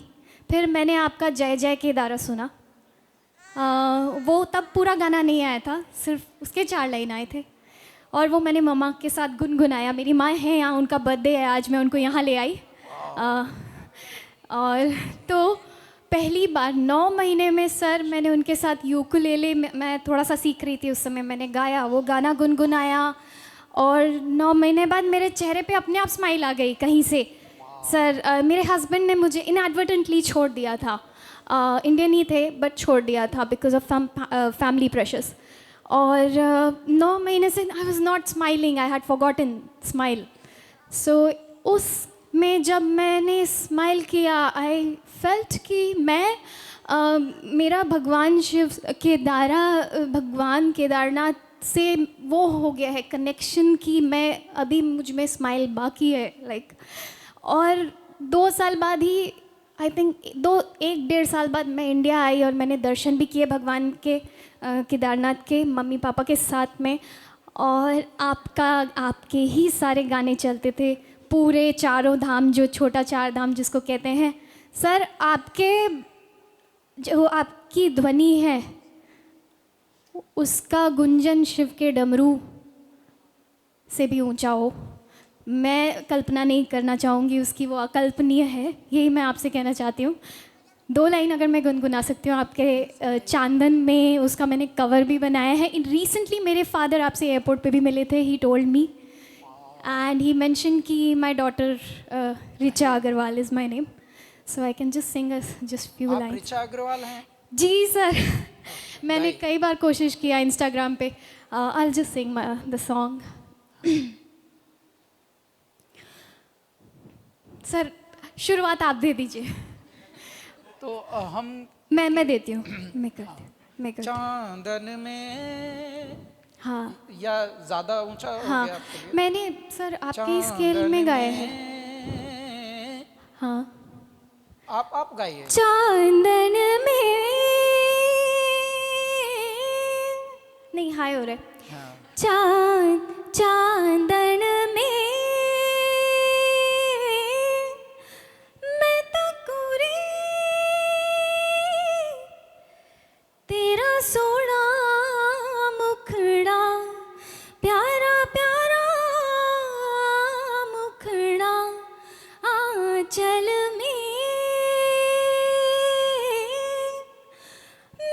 Speaker 11: फिर मैंने आपका जय जय केदारा सुना। वो तब पूरा गाना नहीं आया था, सिर्फ उसके 4 लाइन आए थे, और वो मैंने मम्मा के साथ गुनगुनाया। मेरी माँ है यहाँ, उनका बर्थडे है आज, मैं उनको यहाँ ले आई। और तो पहली बार 9 महीने में सर मैंने उनके साथ यूकुलेले मैं थोड़ा सा सीख रही थी उस समय, मैंने गाया, वो गाना गुनगुनाया। और 9 महीने बाद मेरे चेहरे पे अपने आप स्माइल आ गई कहीं से। सर मेरे हस्बैंड ने मुझे इनएडवर्टेंटली छोड़ दिया था, इंडियन ही थे बट छोड़ दिया था बिकॉज ऑफ फैमिली प्रेशर्स। और 9 महीने से I was not smiling, I had forgotten smile. So उस में जब मैंने स्माइल किया, आई फेल्ट कि मैं मेरा भगवान शिव भगवान केदारनाथ से वो हो गया है कनेक्शन की मैं अभी मुझ में स्माइल बाकी है लाइक। और 2 साल बाद ही आई थिंक 1-1.5 साल बाद मैं इंडिया आई और मैंने दर्शन भी किए भगवान के केदारनाथ के मम्मी पापा के साथ में। और आपके ही सारे गाने चलते थे, पूरे 4 धाम, जो छोटा 4 धाम जिसको कहते हैं। सर जो आपकी ध्वनि है उसका गुंजन शिव के डमरू से भी ऊंचा हो। मैं कल्पना नहीं करना चाहूँगी उसकी, वो अकल्पनीय है, यही मैं आपसे कहना चाहती हूँ। 2 लाइन अगर मैं गुनगुना सकती हूँ आपके चांदन में, उसका मैंने कवर भी बनाया है। रिसेंटली मेरे फादर आपसे एयरपोर्ट पे भी मिले थे, he told me and he mention कि my daughter Richa Agarwal is my name, so I can just sing just few
Speaker 2: आप
Speaker 11: लाइन्स।
Speaker 2: रिचा अग्रवाल हैं?
Speaker 11: जी सर, मैंने कई बार कोशिश किया इंस्टाग्राम पे। I just sing the song. Sir शुरुआत आप दे दीजिए।
Speaker 2: तो हम
Speaker 11: मैं देती हूँ, मैं करती हूँ।
Speaker 2: चांदन में,
Speaker 11: हाँ
Speaker 2: या ज्यादा ऊंचा हो
Speaker 11: हाँ,
Speaker 2: गया आपके लिए?
Speaker 11: मैंने सर आपकी स्केल में गाया है। हाँ,
Speaker 2: आप गाइए।
Speaker 11: चांदन में, नहीं हाई हो रहा है। चांदन में मैं तकुरी तेरा सोना मुखड़ा, प्यारा प्यारा मुखड़ा, आंचल में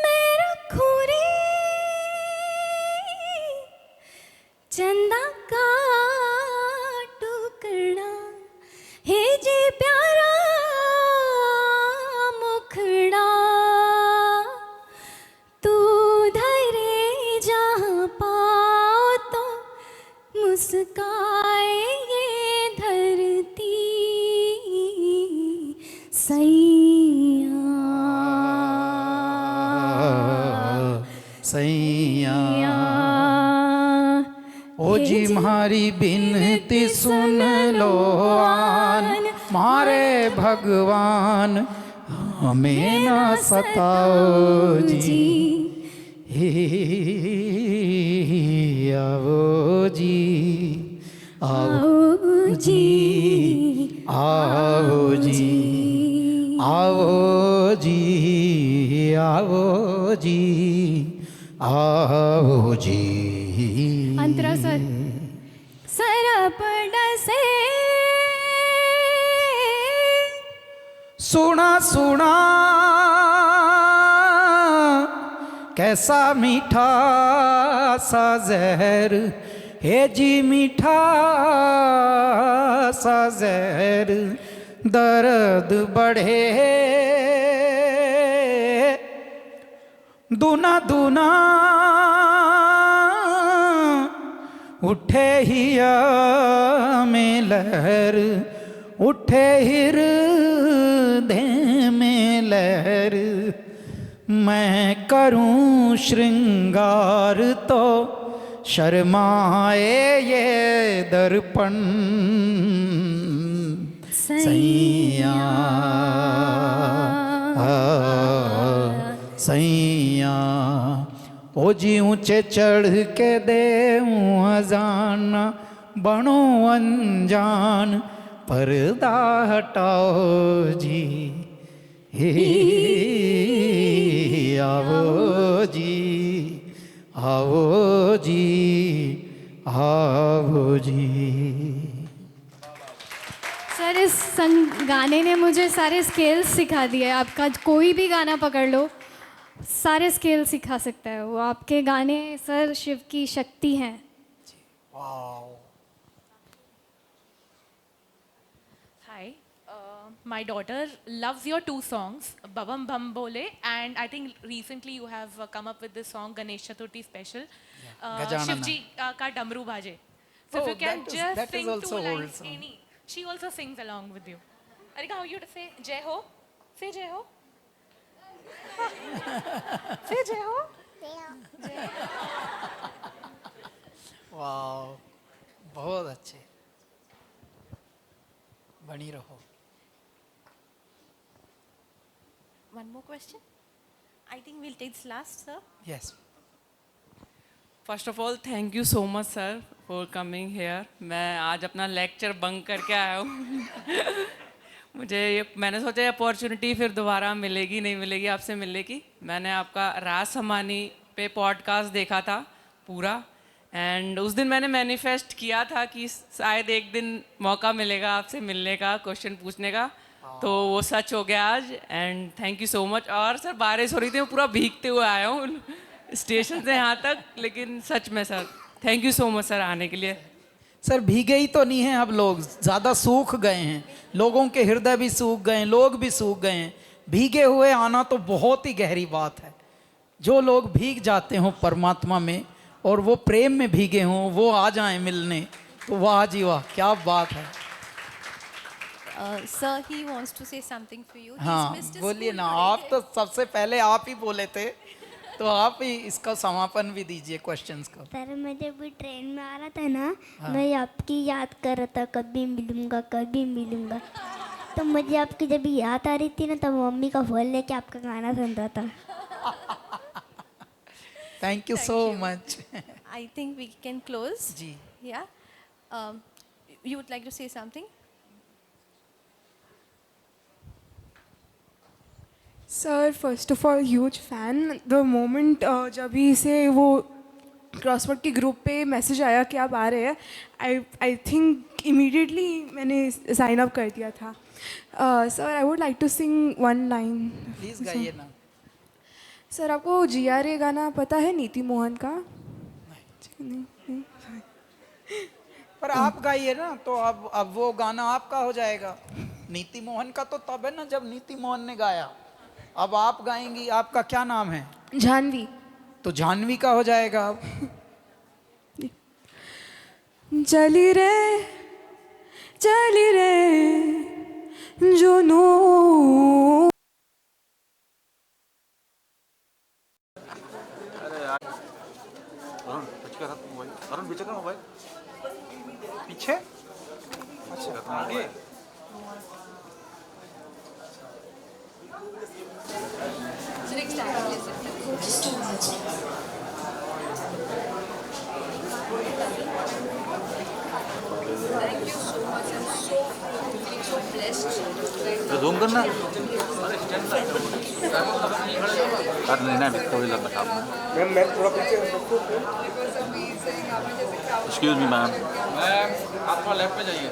Speaker 11: मैं रखूं रे चंदा का टुकड़ा, हे जी प्यारा मुखड़ा, तू धरे जहाँ पाओ तो मुस्काए ये धरती
Speaker 2: सैया ओ जी मारी बिनती सुन लो आन, मारे भगवान हमें ना सताओ जी। हे आओ जी, आओ जी, आओ जी, आओ जी, आओ जी, आओ जी।
Speaker 11: अंतरा सर, सरपड़ से
Speaker 2: सुना सुना कैसा मीठा सा जहर, हे जी मीठा सा जहर, दर्द बढ़े दूना दूना, उठे हिया में लहर, उठे हृदय में लहर, मैं करूं श्रृंगार तो शर्माए ये दर्पण, सैया सैया ओ जी ऊंचे चढ़ के देऊं अजाना, बनो अनजान पर्दा हटाओ जी। हे आओ जी, आओ जी, आओ जी।
Speaker 11: सर इस गाने ने मुझे सारे स्केल्स सिखा दिए। आपका कोई भी गाना पकड़ लो, सारे स्केल सिखा सकता है वो। आपके गाने सर शिव की शक्ति हैं।
Speaker 12: Hi, my daughter loves your 2 songs, Babam Bam Bole, and I think recently you have come up with this song Ganesh Chaturthi special,
Speaker 2: Gajanana.
Speaker 12: Shivji ka Damru Bhaje. So if you can just
Speaker 2: that is
Speaker 12: sing
Speaker 2: also
Speaker 12: 2
Speaker 2: old
Speaker 12: lines,
Speaker 2: song.
Speaker 12: any. She also sings along with you. Arika, how you to say Jai Ho? Say Jai Ho. Say Jai Ho. Jai Ho.
Speaker 2: वाह, बहुत अच्छे, बनी रहो।
Speaker 7: One more question. I think we'll take this last, sir.
Speaker 2: Yes.
Speaker 13: First of all thank you so much sir for coming here. मैं आज अपना lecture bunk करके आया हूँ। मैंने सोचा ये अपॉर्चुनिटी फिर दोबारा मिलेगी नहीं मिलेगी, आपसे मिलने की। मैंने आपका रास हमानी पे पॉडकास्ट देखा था पूरा, एंड उस दिन मैंने मैनिफेस्ट किया था कि शायद एक दिन मौका मिलेगा आपसे मिलने का, क्वेश्चन पूछने का, तो वो सच हो गया आज। And thank you so much. और सर बारिश हो रही थी, मैं पूरा भीगते हुए आया हूँ स्टेशन से यहाँ तक, लेकिन सच में sir thank you so much sir आने के लिए।
Speaker 2: सर भीगे ही तो नहीं हैं अब लोग, ज़्यादा सूख गए हैं, लोगों के हृदय भी सूख गए हैं, लोग भी सूख गए हैं। भीगे हुए आना तो बहुत ही गहरी बात है। जो लोग भीग जाते हों परमात्मा में और वो प्रेम में भीगे हों, वो आ जाएं मिलने, तो वाह जी वाह, क्या बात है।
Speaker 7: Sir, he wants to say something for you. He's
Speaker 2: हाँ
Speaker 7: missed his
Speaker 2: बोलिए
Speaker 7: school
Speaker 2: ना,
Speaker 7: holiday.
Speaker 2: आप तो सबसे पहले आप ही बोले थे, तो आप ही इसका समापन भी दीजिए क्वेश्चंस का।
Speaker 14: सर मैं जब भी ट्रेन में आ रहा था ना, मैं आपकी याद कर रहा था, कभी मिलूंगा कभी मिलूंगा। तो मुझे आपकी जब याद आ रही थी ना, तब मम्मी का फोन लेके आपका गाना सुनता था।
Speaker 2: Thank you so much.
Speaker 7: I think we can close.
Speaker 2: जी
Speaker 7: Yeah. You would like to say something?
Speaker 15: Sir first of all huge fan. The moment जब ही से वो क्रॉसवर्ड के ग्रुप पे मैसेज आया कि आप आ रहे हैं, आई थिंक इमीडिएटली मैंने साइन अप कर दिया था। Sir I would like to sing one line.
Speaker 2: Please गाइए ना।
Speaker 15: सर आपको GRA गाना पता है नीति मोहन का? नहीं।
Speaker 2: पर आप गाइए ना, तो अब वो गाना आपका हो जाएगा। नीति मोहन का तो तब है ना जब नीति मोहन ने गाया, अब आप गाएंगी। आपका क्या नाम है?
Speaker 15: जानवी।
Speaker 2: तो जानवी का हो जाएगा अब।
Speaker 15: चली रे जो नो
Speaker 16: पीछे का मोबाइल पीछे। अच्छा आगे।
Speaker 17: Thank you so much. I'm so feeling so blessed.
Speaker 16: Zoom करना। अरे नहीं थोड़ी लग बता। मैम थोड़ा पीछे। Excuse me ma'am. आप थोड़ा लेफ्ट पे जाइए।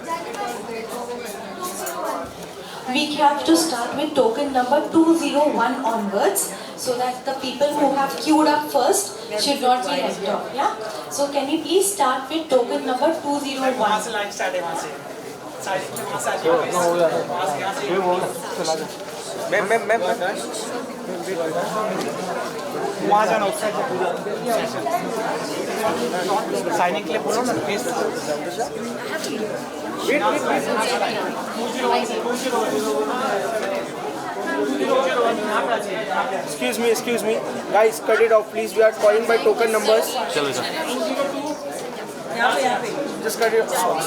Speaker 18: We have to start with token number 201 onwards, so that the people who have queued up first should not be left off. Yeah. So can you please start with token number 201? वहाँ से line start है, वहाँ से ma'am वहाँ जाना उससे signing के लिए बोलो ना please.
Speaker 19: Excuse me, guys, cut it off, please. We are calling by token numbers.
Speaker 16: चलो sir.
Speaker 19: Just cut it off.